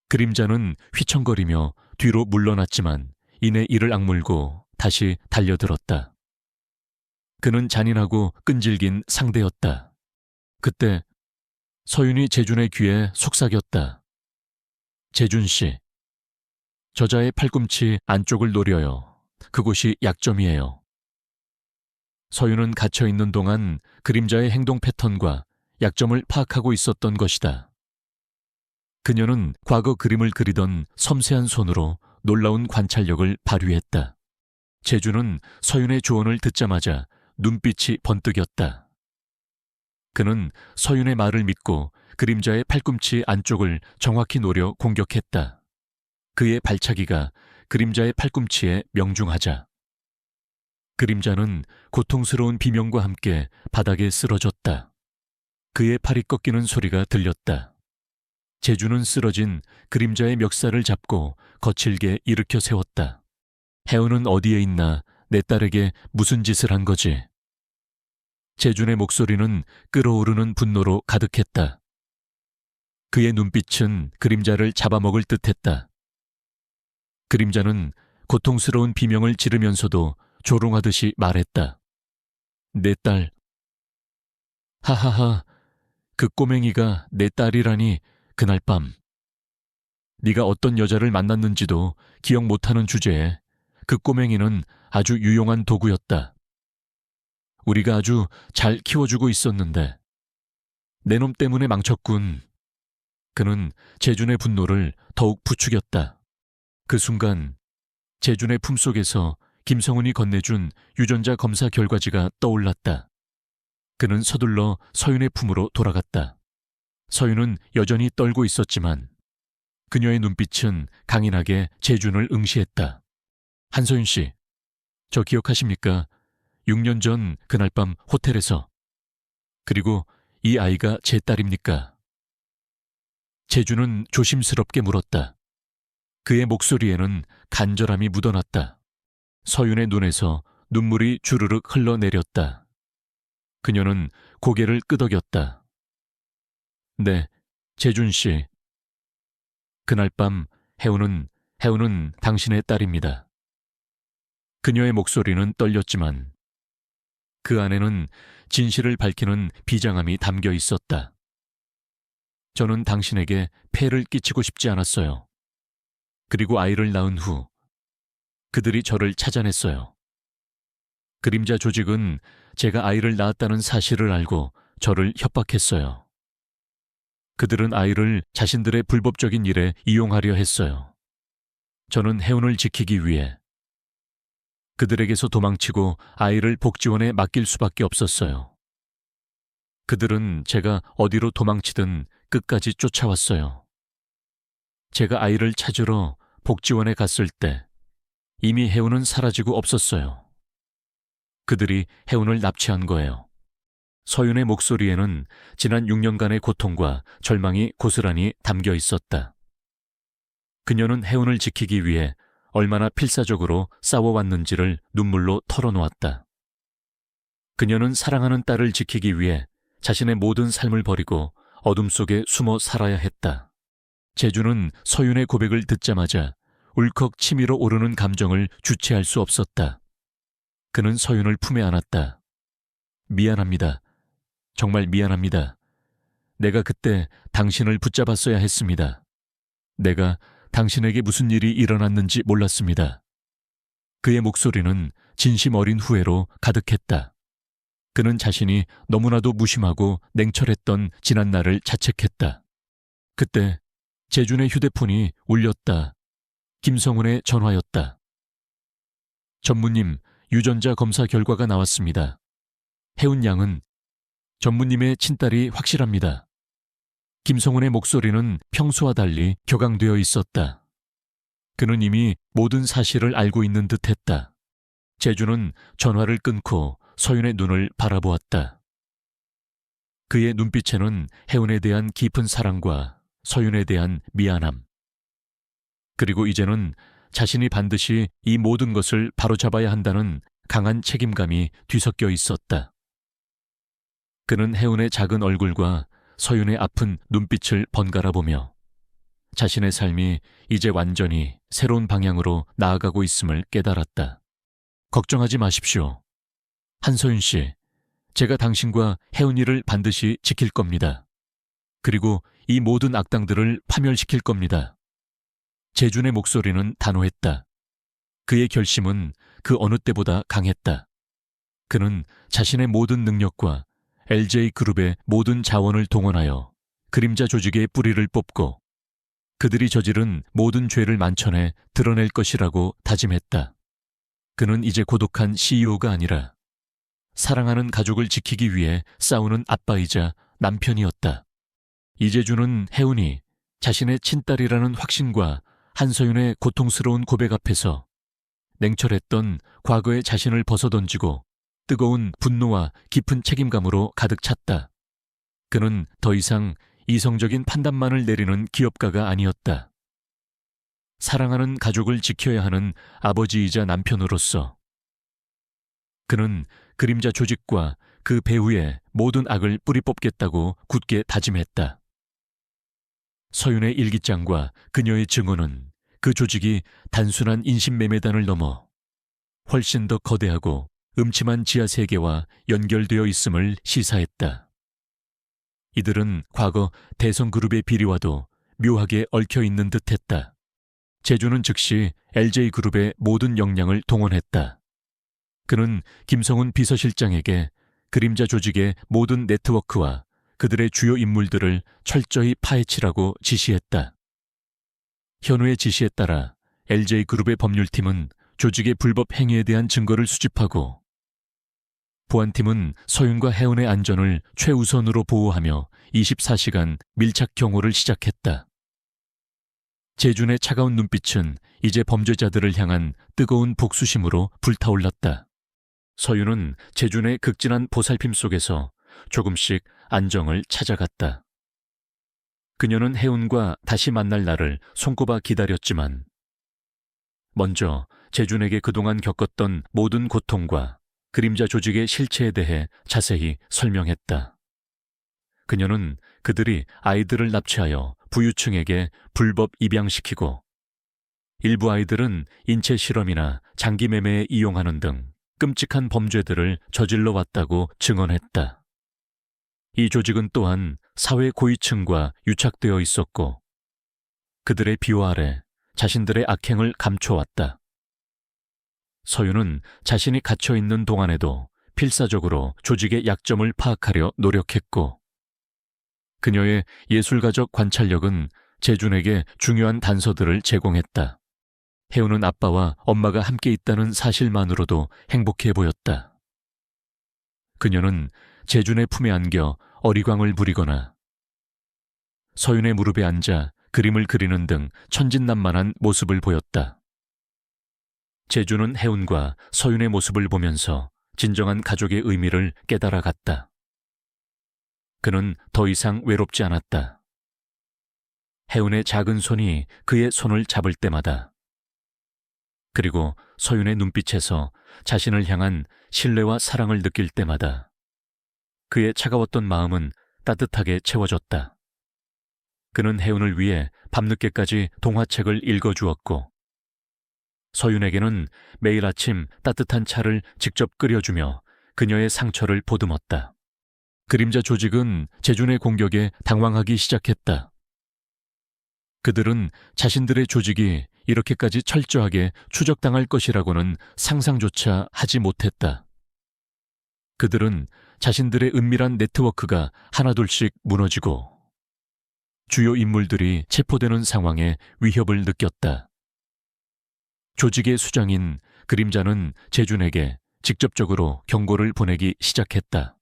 그림자는 휘청거리며 뒤로 물러났지만 이내 이를 악물고 다시 달려들었다. 그는 잔인하고 끈질긴 상대였다. 그때 서윤이 재준의 귀에 속삭였다. 재준 씨, 저자의 팔꿈치 안쪽을 노려요. 그곳이 약점이에요. 서윤은 갇혀있는 동안 그림자의 행동 패턴과 약점을 파악하고 있었던 것이다. 그녀는 과거 그림을 그리던 섬세한 손으로 놀라운 관찰력을 발휘했다. 재준은 서윤의 조언을 듣자마자 눈빛이 번뜩였다. 그는 서윤의 말을 믿고 그림자의 팔꿈치 안쪽을 정확히 노려 공격했다. 그의 발차기가 그림자의 팔꿈치에 명중하자 그림자는 고통스러운 비명과 함께 바닥에 쓰러졌다. 그의 팔이 꺾이는 소리가 들렸다. 재준은 쓰러진 그림자의 멱살을 잡고 거칠게 일으켜 세웠다. 혜은은 어디에 있나? 내 딸에게 무슨 짓을 한 거지? 재준의 목소리는 끓어오르는 분노로 가득했다. 그의 눈빛은 그림자를 잡아먹을 듯했다. 그림자는 고통스러운 비명을 지르면서도 조롱하듯이 말했다. 내 딸. 하하하, 그 꼬맹이가 내 딸이라니. 그날 밤 네가 어떤 여자를 만났는지도 기억 못하는 주제에 그 꼬맹이는 아주 유용한 도구였다. 우리가 아주 잘 키워주고 있었는데 내 놈 때문에 망쳤군. 그는 재준의 분노를 더욱 부추겼다. 그 순간 재준의 품속에서 김성훈이 건네준 유전자 검사 결과지가 떠올랐다. 그는 서둘러 서윤의 품으로 돌아갔다. 서윤은 여전히 떨고 있었지만 그녀의 눈빛은 강인하게 재준을 응시했다. 한서윤 씨, 저 기억하십니까? 6년 전 그날 밤 호텔에서. 그리고 이 아이가 제 딸입니까? 재준은 조심스럽게 물었다. 그의 목소리에는 간절함이 묻어났다. 서윤의 눈에서 눈물이 주르륵 흘러내렸다. 그녀는 고개를 끄덕였다. 네, 재준 씨. 그날 밤 혜우는 당신의 딸입니다. 그녀의 목소리는 떨렸지만 그 안에는 진실을 밝히는 비장함이 담겨 있었다. 저는 당신에게 폐를 끼치고 싶지 않았어요. 그리고 아이를 낳은 후 그들이 저를 찾아냈어요. 그림자 조직은 제가 아이를 낳았다는 사실을 알고 저를 협박했어요. 그들은 아이를 자신들의 불법적인 일에 이용하려 했어요. 저는 혜운을 지키기 위해 그들에게서 도망치고 아이를 복지원에 맡길 수밖에 없었어요. 그들은 제가 어디로 도망치든 끝까지 쫓아왔어요. 제가 아이를 찾으러 복지원에 갔을 때 이미 혜운은 사라지고 없었어요. 그들이 혜운을 납치한 거예요. 서윤의 목소리에는 지난 6년간의 고통과 절망이 고스란히 담겨 있었다. 그녀는 혜운을 지키기 위해 얼마나 필사적으로 싸워왔는지를 눈물로 털어놓았다. 그녀는 사랑하는 딸을 지키기 위해 자신의 모든 삶을 버리고 어둠 속에 숨어 살아야 했다. 재준은 서윤의 고백을 듣자마자 울컥 치밀어 오르는 감정을 주체할 수 없었다. 그는 서윤을 품에 안았다. 미안합니다. 정말 미안합니다. 내가 그때 당신을 붙잡았어야 했습니다. 내가 당신에게 무슨 일이 일어났는지 몰랐습니다. 그의 목소리는 진심 어린 후회로 가득했다. 그는 자신이 너무나도 무심하고 냉철했던 지난 날을 자책했다. 그때 재준의 휴대폰이 울렸다. 김성훈의 전화였다. 전무님, 유전자 검사 결과가 나왔습니다. 혜운 양은 전무님의 친딸이 확실합니다. 김성훈의 목소리는 평소와 달리 격앙되어 있었다. 그는 이미 모든 사실을 알고 있는 듯했다. 재준은 전화를 끊고 서윤의 눈을 바라보았다. 그의 눈빛에는 혜운에 대한 깊은 사랑과 서윤에 대한 미안함, 그리고 이제는 자신이 반드시 이 모든 것을 바로잡아야 한다는 강한 책임감이 뒤섞여 있었다. 그는 혜운의 작은 얼굴과 서윤의 아픈 눈빛을 번갈아 보며 자신의 삶이 이제 완전히 새로운 방향으로 나아가고 있음을 깨달았다. 걱정하지 마십시오. 한서윤 씨, 제가 당신과 혜운이를 반드시 지킬 겁니다. 그리고 이 모든 악당들을 파멸시킬 겁니다. 재준의 목소리는 단호했다. 그의 결심은 그 어느 때보다 강했다. 그는 자신의 모든 능력과 LJ그룹의 모든 자원을 동원하여 그림자 조직의 뿌리를 뽑고 그들이 저지른 모든 죄를 만천해 드러낼 것이라고 다짐했다. 그는 이제 고독한 CEO가 아니라 사랑하는 가족을 지키기 위해 싸우는 아빠이자 남편이었다. 이재준은 혜운이 자신의 친딸이라는 확신과 한서윤의 고통스러운 고백 앞에서 냉철했던 과거의 자신을 벗어던지고 뜨거운 분노와 깊은 책임감으로 가득 찼다. 그는 더 이상 이성적인 판단만을 내리는 기업가가 아니었다. 사랑하는 가족을 지켜야 하는 아버지이자 남편으로서 그는 그림자 조직과 그 배후의 모든 악을 뿌리 뽑겠다고 굳게 다짐했다. 서윤의 일기장과 그녀의 증언은 그 조직이 단순한 인신매매단을 넘어 훨씬 더 거대하고 음침한 지하 세계와 연결되어 있음을 시사했다. 이들은 과거 대성그룹의 비리와도 묘하게 얽혀 있는 듯했다. 재준은 즉시 LJ그룹의 모든 역량을 동원했다. 그는 김성훈 비서실장에게 그림자 조직의 모든 네트워크와 그들의 주요 인물들을 철저히 파헤치라고 지시했다. 현우의 지시에 따라 LJ그룹의 법률팀은 조직의 불법 행위에 대한 증거를 수집하고 보안팀은 서윤과 혜은의 안전을 최우선으로 보호하며 24시간 밀착 경호를 시작했다. 재준의 차가운 눈빛은 이제 범죄자들을 향한 뜨거운 복수심으로 불타올랐다. 서윤은 재준의 극진한 보살핌 속에서 조금씩 안정을 찾아갔다. 그녀는 혜은과 다시 만날 날을 손꼽아 기다렸지만 먼저 재준에게 그동안 겪었던 모든 고통과 그림자 조직의 실체에 대해 자세히 설명했다. 그녀는 그들이 아이들을 납치하여 부유층에게 불법 입양시키고 일부 아이들은 인체 실험이나 장기 매매에 이용하는 등 끔찍한 범죄들을 저질러 왔다고 증언했다. 이 조직은 또한 사회 고위층과 유착되어 있었고 그들의 비호 아래 자신들의 악행을 감춰왔다. 서윤은 자신이 갇혀있는 동안에도 필사적으로 조직의 약점을 파악하려 노력했고 그녀의 예술가적 관찰력은 재준에게 중요한 단서들을 제공했다. 혜우는 아빠와 엄마가 함께 있다는 사실만으로도 행복해 보였다. 그녀는 재준의 품에 안겨 어리광을 부리거나 서윤의 무릎에 앉아 그림을 그리는 등 천진난만한 모습을 보였다. 재준은 혜운과 서윤의 모습을 보면서 진정한 가족의 의미를 깨달아갔다. 그는 더 이상 외롭지 않았다. 혜운의 작은 손이 그의 손을 잡을 때마다 그리고 서윤의 눈빛에서 자신을 향한 신뢰와 사랑을 느낄 때마다 그의 차가웠던 마음은 따뜻하게 채워졌다. 그는 혜운을 위해 밤늦게까지 동화책을 읽어주었고 서윤에게는 매일 아침 따뜻한 차를 직접 끓여주며 그녀의 상처를 보듬었다. 그림자 조직은 재준의 공격에 당황하기 시작했다. 그들은 자신들의 조직이 이렇게까지 철저하게 추적당할 것이라고는 상상조차 하지 못했다. 그들은 자신들의 은밀한 네트워크가 하나둘씩 무너지고 주요 인물들이 체포되는 상황에 위협을 느꼈다. 조직의 수장인 그림자는 재준에게 직접적으로 경고를 보내기 시작했다.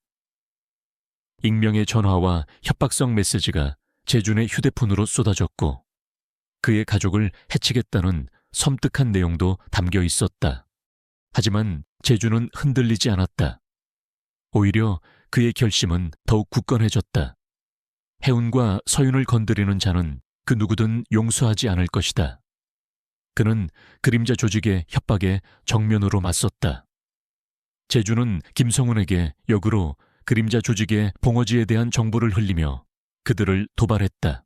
익명의 전화와 협박성 메시지가 재준의 휴대폰으로 쏟아졌고 그의 가족을 해치겠다는 섬뜩한 내용도 담겨 있었다. 하지만 재준은 흔들리지 않았다. 오히려 그의 결심은 더욱 굳건해졌다. 혜운과 서윤을 건드리는 자는 그 누구든 용서하지 않을 것이다. 그는 그림자 조직의 협박에 정면으로 맞섰다. 재준은 김성훈에게 역으로 그림자 조직의 봉어지에 대한 정보를 흘리며 그들을 도발했다.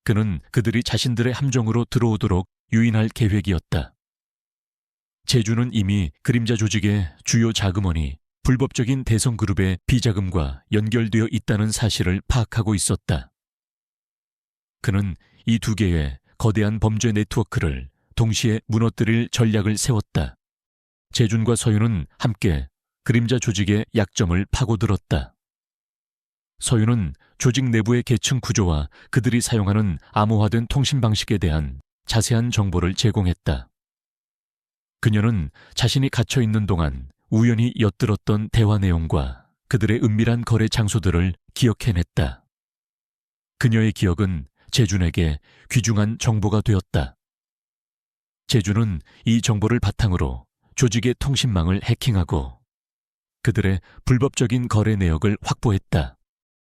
그는 그들이 자신들의 함정으로 들어오도록 유인할 계획이었다. 재준은 이미 그림자 조직의 주요 자금원이 불법적인 대성그룹의 비자금과 연결되어 있다는 사실을 파악하고 있었다. 그는 이 두 개의 거대한 범죄 네트워크를 동시에 무너뜨릴 전략을 세웠다. 재준과 서윤은 함께 그림자 조직의 약점을 파고들었다. 서윤은 조직 내부의 계층 구조와 그들이 사용하는 암호화된 통신 방식에 대한 자세한 정보를 제공했다. 그녀는 자신이 갇혀 있는 동안 우연히 엿들었던 대화 내용과 그들의 은밀한 거래 장소들을 기억해냈다. 그녀의 기억은 재준에게 귀중한 정보가 되었다. 재준은 이 정보를 바탕으로 조직의 통신망을 해킹하고 그들의 불법적인 거래 내역을 확보했다.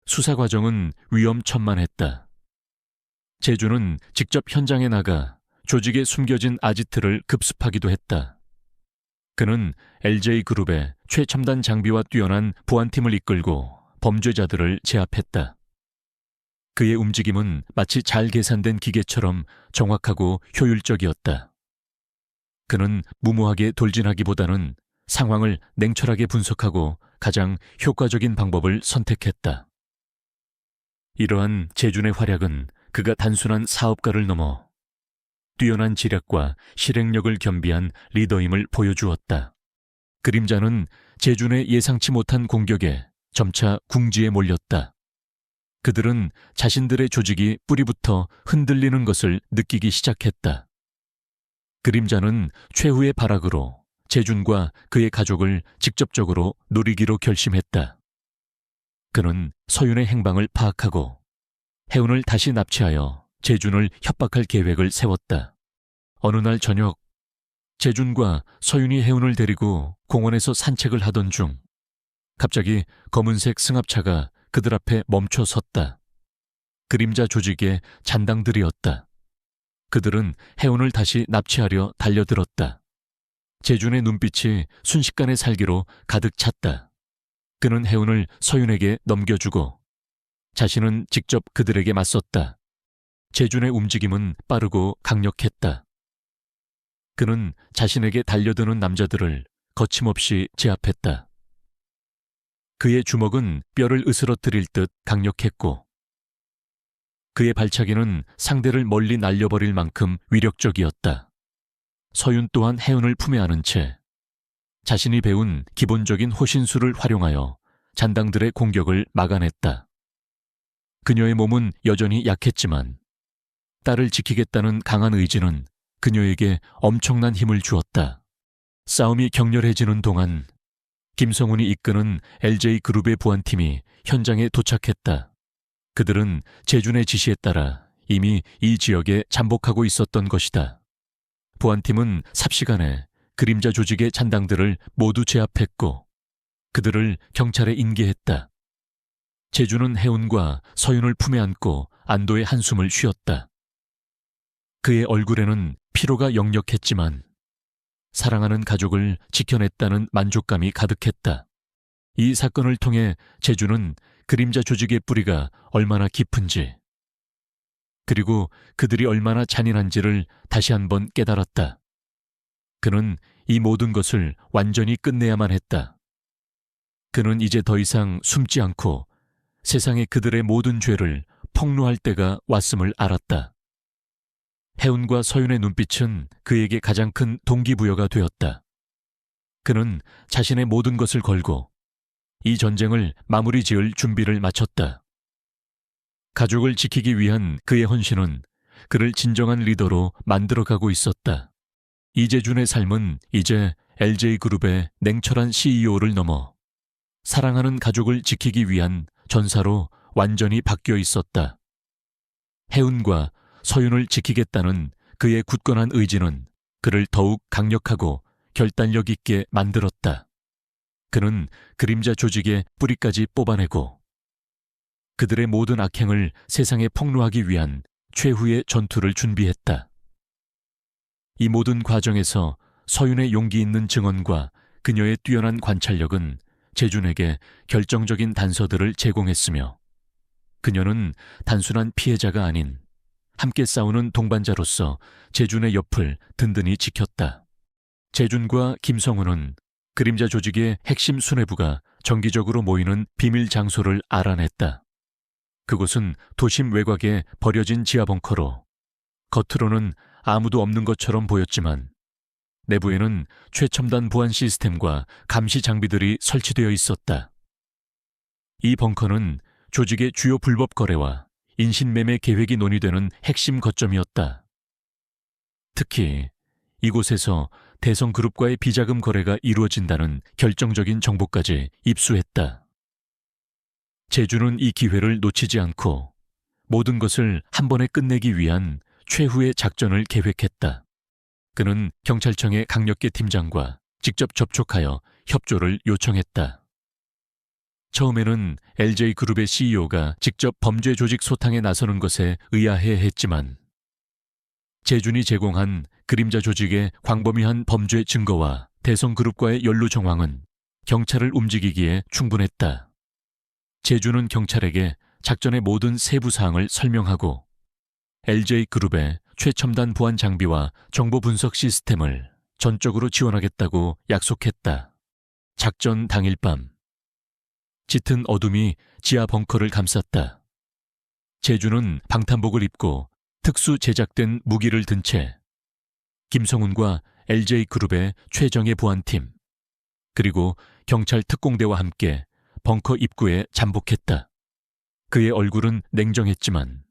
수사 과정은 위험천만했다. 재준은 직접 현장에 나가 조직의 숨겨진 아지트를 급습하기도 했다. 그는 LJ그룹의 최첨단 장비와 뛰어난 보안팀을 이끌고 범죄자들을 제압했다. 그의 움직임은 마치 잘 계산된 기계처럼 정확하고 효율적이었다. 그는 무모하게 돌진하기보다는 상황을 냉철하게 분석하고 가장 효과적인 방법을 선택했다. 이러한 재준의 활약은 그가 단순한 사업가를 넘어 뛰어난 지략과 실행력을 겸비한 리더임을 보여주었다. 그림자는 재준의 예상치 못한 공격에 점차 궁지에 몰렸다. 그들은 자신들의 조직이 뿌리부터 흔들리는 것을 느끼기 시작했다. 그림자는 최후의 발악으로 재준과 그의 가족을 직접적으로 노리기로 결심했다. 그는 서윤의 행방을 파악하고 해운을 다시 납치하여 재준을 협박할 계획을 세웠다. 어느 날 저녁, 재준과 서윤이 해운을 데리고 공원에서 산책을 하던 중 갑자기 검은색 승합차가 그들 앞에 멈춰 섰다. 그림자 조직의 잔당들이었다. 그들은 해운을 다시 납치하려 달려들었다. 재준의 눈빛이 순식간에 살기로 가득 찼다. 그는 해운을 서윤에게 넘겨주고 자신은 직접 그들에게 맞섰다. 재준의 움직임은 빠르고 강력했다. 그는 자신에게 달려드는 남자들을 거침없이 제압했다. 그의 주먹은 뼈를 으스러뜨릴 듯 강력했고 그의 발차기는 상대를 멀리 날려버릴 만큼 위력적이었다. 서윤 또한 해운을 품에 안은 채 자신이 배운 기본적인 호신술을 활용하여 잔당들의 공격을 막아냈다. 그녀의 몸은 여전히 약했지만 딸을 지키겠다는 강한 의지는 그녀에게 엄청난 힘을 주었다. 싸움이 격렬해지는 동안 김성훈이 이끄는 LJ그룹의 보안팀이 현장에 도착했다. 그들은 재준의 지시에 따라 이미 이 지역에 잠복하고 있었던 것이다. 보안팀은 삽시간에 그림자 조직의 잔당들을 모두 제압했고 그들을 경찰에 인계했다. 재준은 해운과 서윤을 품에 안고 안도의 한숨을 쉬었다. 그의 얼굴에는 피로가 역력했지만 사랑하는 가족을 지켜냈다는 만족감이 가득했다. 이 사건을 통해 재준은 그림자 조직의 뿌리가 얼마나 깊은지 그리고 그들이 얼마나 잔인한지를 다시 한번 깨달았다. 그는 이 모든 것을 완전히 끝내야만 했다. 그는 이제 더 이상 숨지 않고 세상에 그들의 모든 죄를 폭로할 때가 왔음을 알았다. 해운과 서윤의 눈빛은 그에게 가장 큰 동기부여가 되었다. 그는 자신의 모든 것을 걸고 이 전쟁을 마무리 지을 준비를 마쳤다. 가족을 지키기 위한 그의 헌신은 그를 진정한 리더로 만들어가고 있었다. 이재준의 삶은 이제 LJ그룹의 냉철한 CEO를 넘어 사랑하는 가족을 지키기 위한 전사로 완전히 바뀌어 있었다. 해운과 서윤을 지키겠다는 그의 굳건한 의지는 그를 더욱 강력하고 결단력 있게 만들었다. 그는 그림자 조직의 뿌리까지 뽑아내고 그들의 모든 악행을 세상에 폭로하기 위한 최후의 전투를 준비했다. 이 모든 과정에서 서윤의 용기 있는 증언과 그녀의 뛰어난 관찰력은 재준에게 결정적인 단서들을 제공했으며 그녀는 단순한 피해자가 아닌 함께 싸우는 동반자로서 재준의 옆을 든든히 지켰다. 재준과 김성훈은 그림자 조직의 핵심 수뇌부가 정기적으로 모이는 비밀 장소를 알아냈다. 그곳은 도심 외곽에 버려진 지하벙커로 겉으로는 아무도 없는 것처럼 보였지만 내부에는 최첨단 보안 시스템과 감시 장비들이 설치되어 있었다. 이 벙커는 조직의 주요 불법 거래와 인신매매 계획이 논의되는 핵심 거점이었다. 특히 이곳에서 대성그룹과의 비자금 거래가 이루어진다는 결정적인 정보까지 입수했다. 재준은 이 기회를 놓치지 않고 모든 것을 한 번에 끝내기 위한 최후의 작전을 계획했다. 그는 경찰청의 강력계 팀장과 직접 접촉하여 협조를 요청했다. 처음에는 LJ그룹의 CEO가 직접 범죄 조직 소탕에 나서는 것에 의아해했지만 재준이 제공한 그림자 조직의 광범위한 범죄 증거와 대성그룹과의 연루 정황은 경찰을 움직이기에 충분했다. 재준은 경찰에게 작전의 모든 세부 사항을 설명하고 LJ그룹의 최첨단 보안 장비와 정보 분석 시스템을 전적으로 지원하겠다고 약속했다. 작전 당일 밤 짙은 어둠이 지하 벙커를 감쌌다. 재준은 방탄복을 입고 특수 제작된 무기를 든 채 김성훈과 LJ그룹의 최정예 보안팀 그리고 경찰 특공대와 함께 벙커 입구에 잠복했다. 그의 얼굴은 냉정했지만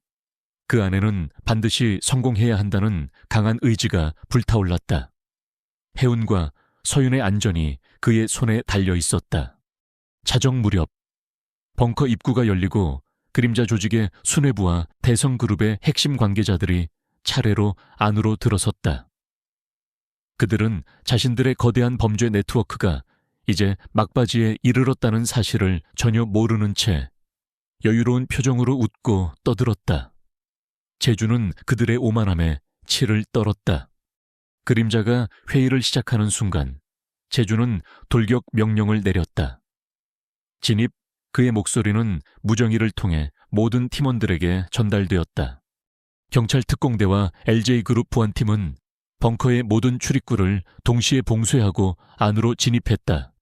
그 안에는 반드시 성공해야 한다는 강한 의지가 불타올랐다. 해운과 서윤의 안전이 그의 손에 달려 있었다. 자정 무렵 벙커 입구가 열리고 그림자 조직의 수뇌부와 대성그룹의 핵심 관계자들이 차례로 안으로 들어섰다. 그들은 자신들의 거대한 범죄 네트워크가 이제 막바지에 이르렀다는 사실을 전혀 모르는 채 여유로운 표정으로 웃고 떠들었다. 제주는 그들의 오만함에 치를 떨었다. 그림자가 회의를 시작하는 순간 제주는 돌격 명령을 내렸다. 진입, 그의 목소리는 무정의를 통해 모든 팀원들에게 전달되었다. 경찰 특공대와 LJ그룹 보안팀은 벙커의 모든 출입구를 동시에 봉쇄하고 안으로 진입했다.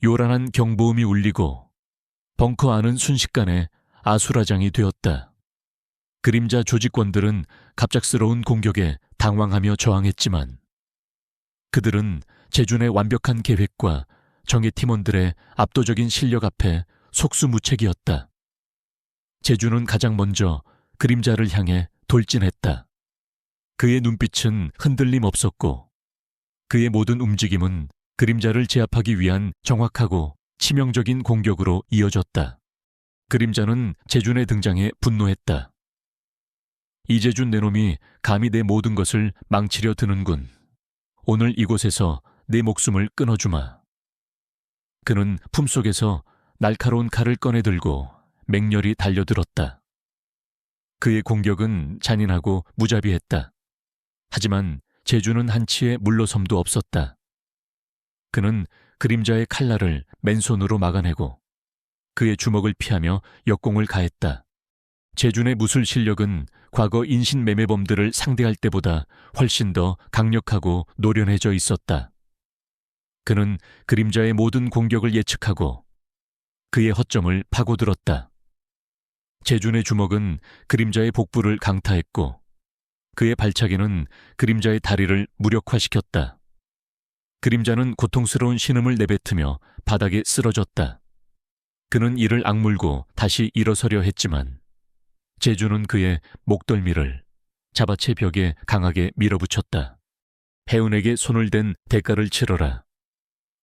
요란한 경보음이 울리고 벙커 안은 순식간에 아수라장이 되었다. 그림자 조직원들은 갑작스러운 공격에 당황하며 저항했지만 그들은 제준의 완벽한 계획과 정예 팀원들의 압도적인 실력 앞에 속수무책이었다. 제준은 가장 먼저 그림자를 향해 돌진했다. 그의 눈빛은 흔들림 없었고 그의 모든 움직임은 그림자를 제압하기 위한 정확하고 치명적인 공격으로 이어졌다. 그림자는 제준의 등장에 분노했다. 이재준 내놈이 감히 내 모든 것을 망치려 드는군. 오늘 이곳에서 내 목숨을 끊어주마. 그는 품속에서 날카로운 칼을 꺼내들고 맹렬히 달려들었다. 그의 공격은 잔인하고 무자비했다. 하지만 제주는 한치의 물러섬도 없었다. 그는 그림자의 칼날을 맨손으로 막아내고 그의 주먹을 피하며 역공을 가했다. 제준의 무술 실력은 과거 인신매매범들을 상대할 때보다 훨씬 더 강력하고 노련해져 있었다. 그는 그림자의 모든 공격을 예측하고 그의 허점을 파고들었다. 제준의 주먹은 그림자의 복부를 강타했고 그의 발차기는 그림자의 다리를 무력화시켰다. 그림자는 고통스러운 신음을 내뱉으며 바닥에 쓰러졌다. 그는 이를 악물고 다시 일어서려 했지만 제주는 그의 목덜미를 자바체 벽에 강하게 밀어붙였다. 해운에게 손을 댄 대가를 치러라.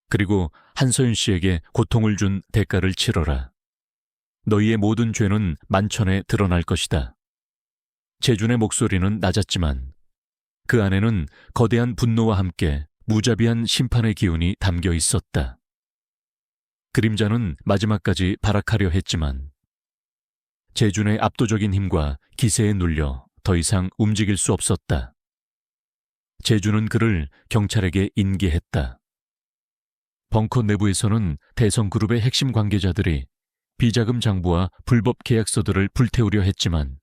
그리고 한서윤 씨에게 고통을 준 대가를 치러라. 너희의 모든 죄는 만천에 드러날 것이다. 제준의 목소리는 낮았지만 그 안에는 거대한 분노와 함께 무자비한 심판의 기운이 담겨 있었다. 그림자는 마지막까지 발악하려 했지만 제준의 압도적인 힘과 기세에 눌려 더 이상 움직일 수 없었다. 제준은 그를 경찰에게 인계했다. 벙커 내부에서는 대성그룹의 핵심 관계자들이 비자금 장부와 불법 계약서들을 불태우려 했지만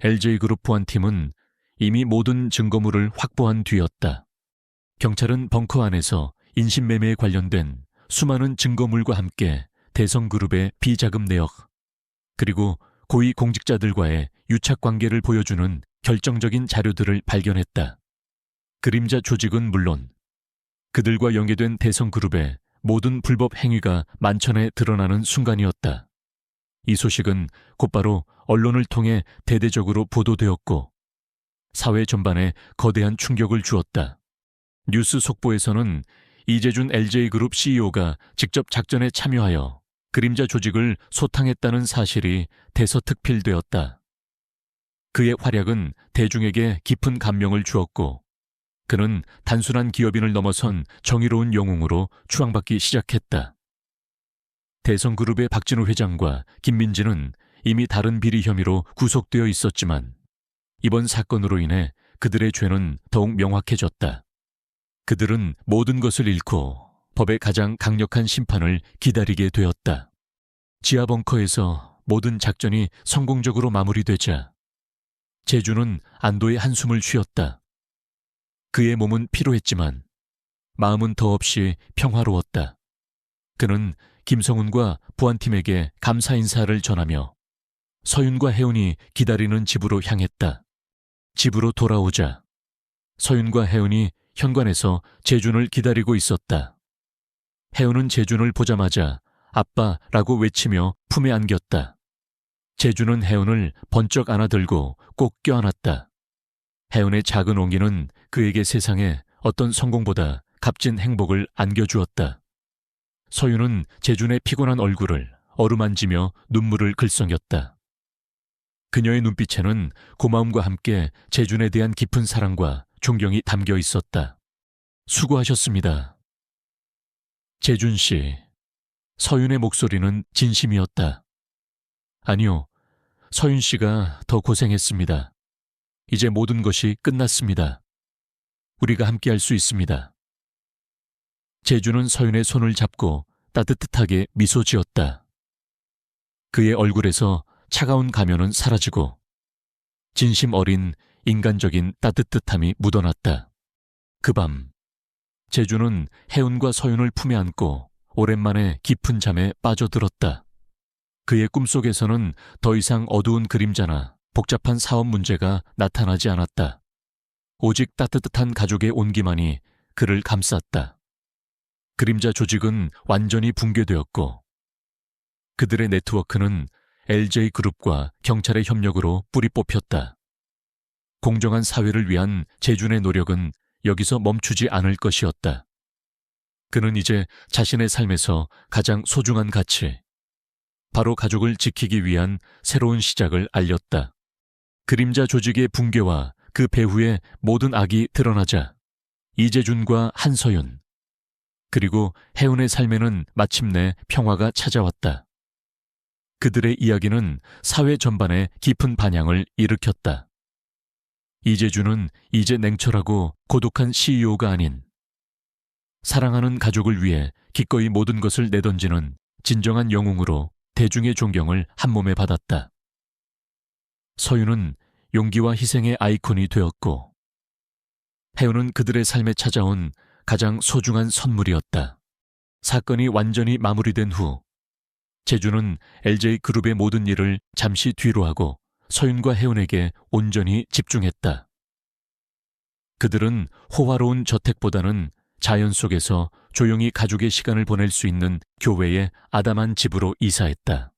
LJ그룹 보안팀은 이미 모든 증거물을 확보한 뒤였다. 경찰은 벙커 안에서 인신매매에 관련된 수많은 증거물과 함께 대성그룹의 비자금 내역, 그리고 고위 공직자들과의 유착관계를 보여주는 결정적인 자료들을 발견했다. 그림자 조직은 물론 그들과 연계된 대성그룹의 모든 불법 행위가 만천에 드러나는 순간이었다. 이 소식은 곧바로 언론을 통해 대대적으로 보도되었고 사회 전반에 거대한 충격을 주었다. 뉴스 속보에서는 이재준 LJ그룹 CEO가 직접 작전에 참여하여 그림자 조직을 소탕했다는 사실이 대서특필되었다. 그의 활약은 대중에게 깊은 감명을 주었고 그는 단순한 기업인을 넘어선 정의로운 영웅으로 추앙받기 시작했다. 대성그룹의 박진우 회장과 김민지는 이미 다른 비리 혐의로 구속되어 있었지만 이번 사건으로 인해 그들의 죄는 더욱 명확해졌다. 그들은 모든 것을 잃고 법의 가장 강력한 심판을 기다리게 되었다. 지하 벙커에서 모든 작전이 성공적으로 마무리되자 제주는 안도의 한숨을 쉬었다. 그의 몸은 피로했지만 마음은 더없이 평화로웠다. 그는 김성훈과 보안팀에게 감사 인사를 전하며 서윤과 혜운이 기다리는 집으로 향했다. 집으로 돌아오자 서윤과 혜운이 현관에서 재준을 기다리고 있었다. 혜운은 재준을 보자마자 아빠라고 외치며 품에 안겼다. 제주는 혜운을 번쩍 안아들고 꼭 껴안았다. 혜운의 작은 온기는 그에게 세상에 어떤 성공보다 값진 행복을 안겨주었다. 서윤은 재준의 피곤한 얼굴을 어루만지며 눈물을 글썽였다. 그녀의 눈빛에는 고마움과 함께 재준에 대한 깊은 사랑과 존경이 담겨 있었다. 수고하셨습니다. 재준 씨. 서윤의 목소리는 진심이었다. 아니요, 서윤 씨가 더 고생했습니다. 이제 모든 것이 끝났습니다. 우리가 함께 할 수 있습니다. 재준은 서윤의 손을 잡고 따뜻하게 미소 지었다. 그의 얼굴에서 차가운 가면은 사라지고 진심 어린 인간적인 따뜻함이 묻어났다. 그 밤, 재준은 혜운과 서윤을 품에 안고 오랜만에 깊은 잠에 빠져들었다. 그의 꿈속에서는 더 이상 어두운 그림자나 복잡한 사업 문제가 나타나지 않았다. 오직 따뜻한 가족의 온기만이 그를 감쌌다. 그림자 조직은 완전히 붕괴되었고 그들의 네트워크는 LJ그룹과 경찰의 협력으로 뿌리 뽑혔다. 공정한 사회를 위한 재준의 노력은 여기서 멈추지 않을 것이었다. 그는 이제 자신의 삶에서 가장 소중한 가치, 바로 가족을 지키기 위한 새로운 시작을 알렸다. 그림자 조직의 붕괴와 그 배후의 모든 악이 드러나자 이재준과 한서윤, 그리고 혜운의 삶에는 마침내 평화가 찾아왔다. 그들의 이야기는 사회 전반에 깊은 반향을 일으켰다. 이재준은 이제 냉철하고 고독한 CEO가 아닌 사랑하는 가족을 위해 기꺼이 모든 것을 내던지는 진정한 영웅으로 대중의 존경을 한몸에 받았다. 서윤은 용기와 희생의 아이콘이 되었고 혜운은 그들의 삶에 찾아온 가장 소중한 선물이었다. 사건이 완전히 마무리된 후 재준은 LJ그룹의 모든 일을 잠시 뒤로 하고 서윤과 혜운에게 온전히 집중했다. 그들은 호화로운 저택보다는 자연 속에서 조용히 가족의 시간을 보낼 수 있는 교외의 아담한 집으로 이사했다.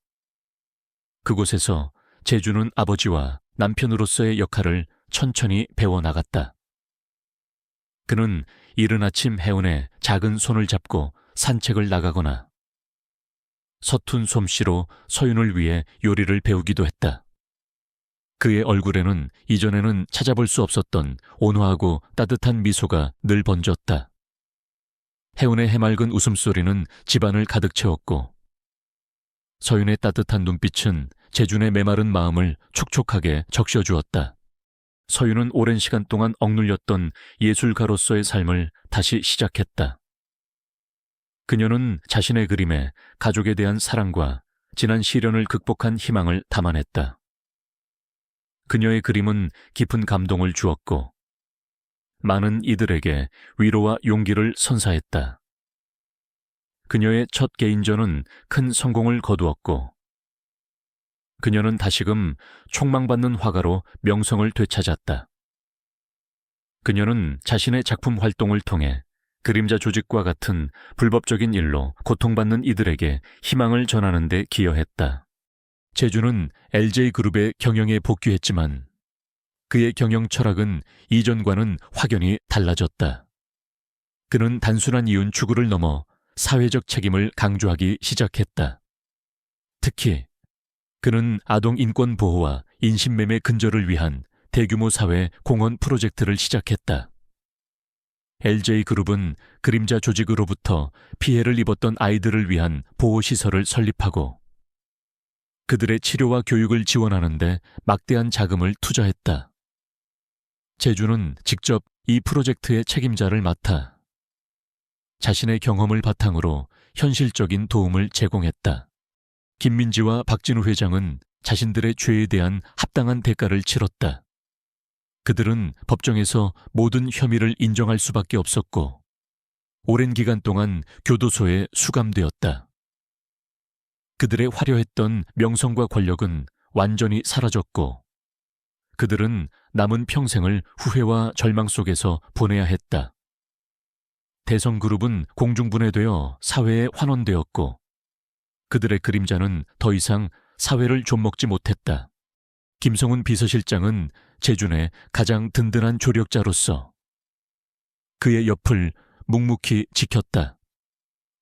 그곳에서 재준은 아버지와 남편으로서의 역할을 천천히 배워나갔다. 그는 이른 아침 혜운의 작은 손을 잡고 산책을 나가거나 서툰 솜씨로 서윤을 위해 요리를 배우기도 했다. 그의 얼굴에는 이전에는 찾아볼 수 없었던 온화하고 따뜻한 미소가 늘 번졌다. 혜운의 해맑은 웃음소리는 집안을 가득 채웠고 서윤의 따뜻한 눈빛은 재준의 메마른 마음을 촉촉하게 적셔주었다. 서윤은 오랜 시간 동안 억눌렸던 예술가로서의 삶을 다시 시작했다. 그녀는 자신의 그림에 가족에 대한 사랑과 지난 시련을 극복한 희망을 담아냈다. 그녀의 그림은 깊은 감동을 주었고 많은 이들에게 위로와 용기를 선사했다. 그녀의 첫 개인전은 큰 성공을 거두었고 그녀는 다시금 촉망받는 화가로 명성을 되찾았다. 그녀는 자신의 작품 활동을 통해 그림자 조직과 같은 불법적인 일로 고통받는 이들에게 희망을 전하는 데 기여했다. 재준은 LJ그룹의 경영에 복귀했지만 그의 경영 철학은 이전과는 확연히 달라졌다. 그는 단순한 이윤 추구를 넘어 사회적 책임을 강조하기 시작했다. 특히 그는 아동 인권 보호와 인신매매 근절을 위한 대규모 사회 공헌 프로젝트를 시작했다. LJ그룹은 그림자 조직으로부터 피해를 입었던 아이들을 위한 보호시설을 설립하고 그들의 치료와 교육을 지원하는 데 막대한 자금을 투자했다. 재준은 직접 이 프로젝트의 책임자를 맡아 자신의 경험을 바탕으로 현실적인 도움을 제공했다. 김민지와 박진우 회장은 자신들의 죄에 대한 합당한 대가를 치렀다. 그들은 법정에서 모든 혐의를 인정할 수밖에 없었고 오랜 기간 동안 교도소에 수감되었다. 그들의 화려했던 명성과 권력은 완전히 사라졌고 그들은 남은 평생을 후회와 절망 속에서 보내야 했다. 대성그룹은 공중분해되어 사회에 환원되었고 그들의 그림자는 더 이상 사회를 좀먹지 못했다. 김성훈 비서실장은 재준의 가장 든든한 조력자로서 그의 옆을 묵묵히 지켰다.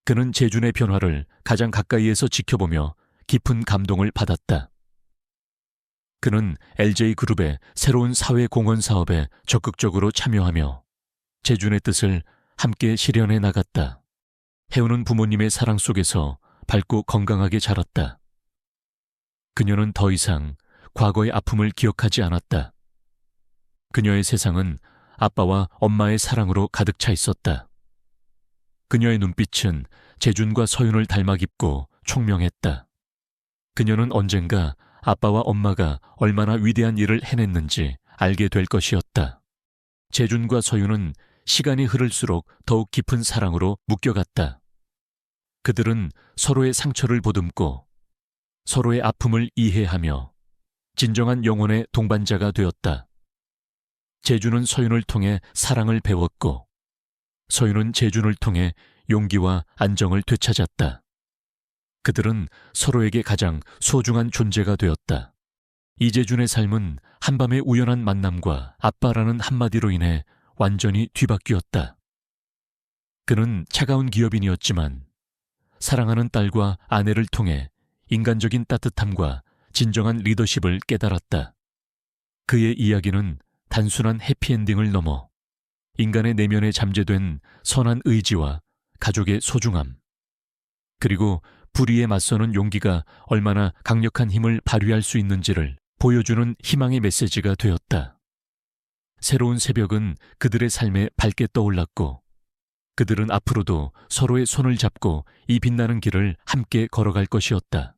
그는 재준의 변화를 가장 가까이에서 지켜보며 깊은 감동을 받았다. 그는 LJ그룹의 새로운 사회공헌 사업에 적극적으로 참여하며 재준의 뜻을 함께 실현해 나갔다. 해오는 부모님의 사랑 속에서 밝고 건강하게 자랐다. 그녀는 더 이상 과거의 아픔을 기억하지 않았다. 그녀의 세상은 아빠와 엄마의 사랑으로 가득 차 있었다. 그녀의 눈빛은 재준과 서윤을 닮아 깊고 총명했다. 그녀는 언젠가 아빠와 엄마가 얼마나 위대한 일을 해냈는지 알게 될 것이었다. 재준과 서윤은 시간이 흐를수록 더욱 깊은 사랑으로 묶여갔다. 그들은 서로의 상처를 보듬고 서로의 아픔을 이해하며 진정한 영혼의 동반자가 되었다. 재준은 서윤을 통해 사랑을 배웠고 서윤은 재준을 통해 용기와 안정을 되찾았다. 그들은 서로에게 가장 소중한 존재가 되었다. 이재준의 삶은 한밤의 우연한 만남과 아빠라는 한마디로 인해 완전히 뒤바뀌었다. 그는 차가운 기업인이었지만 사랑하는 딸과 아내를 통해 인간적인 따뜻함과 진정한 리더십을 깨달았다. 그의 이야기는 단순한 해피엔딩을 넘어 인간의 내면에 잠재된 선한 의지와 가족의 소중함, 그리고 불의에 맞서는 용기가 얼마나 강력한 힘을 발휘할 수 있는지를 보여주는 희망의 메시지가 되었다. 새로운 새벽은 그들의 삶에 밝게 떠올랐고 그들은 앞으로도 서로의 손을 잡고 이 빛나는 길을 함께 걸어갈 것이었다.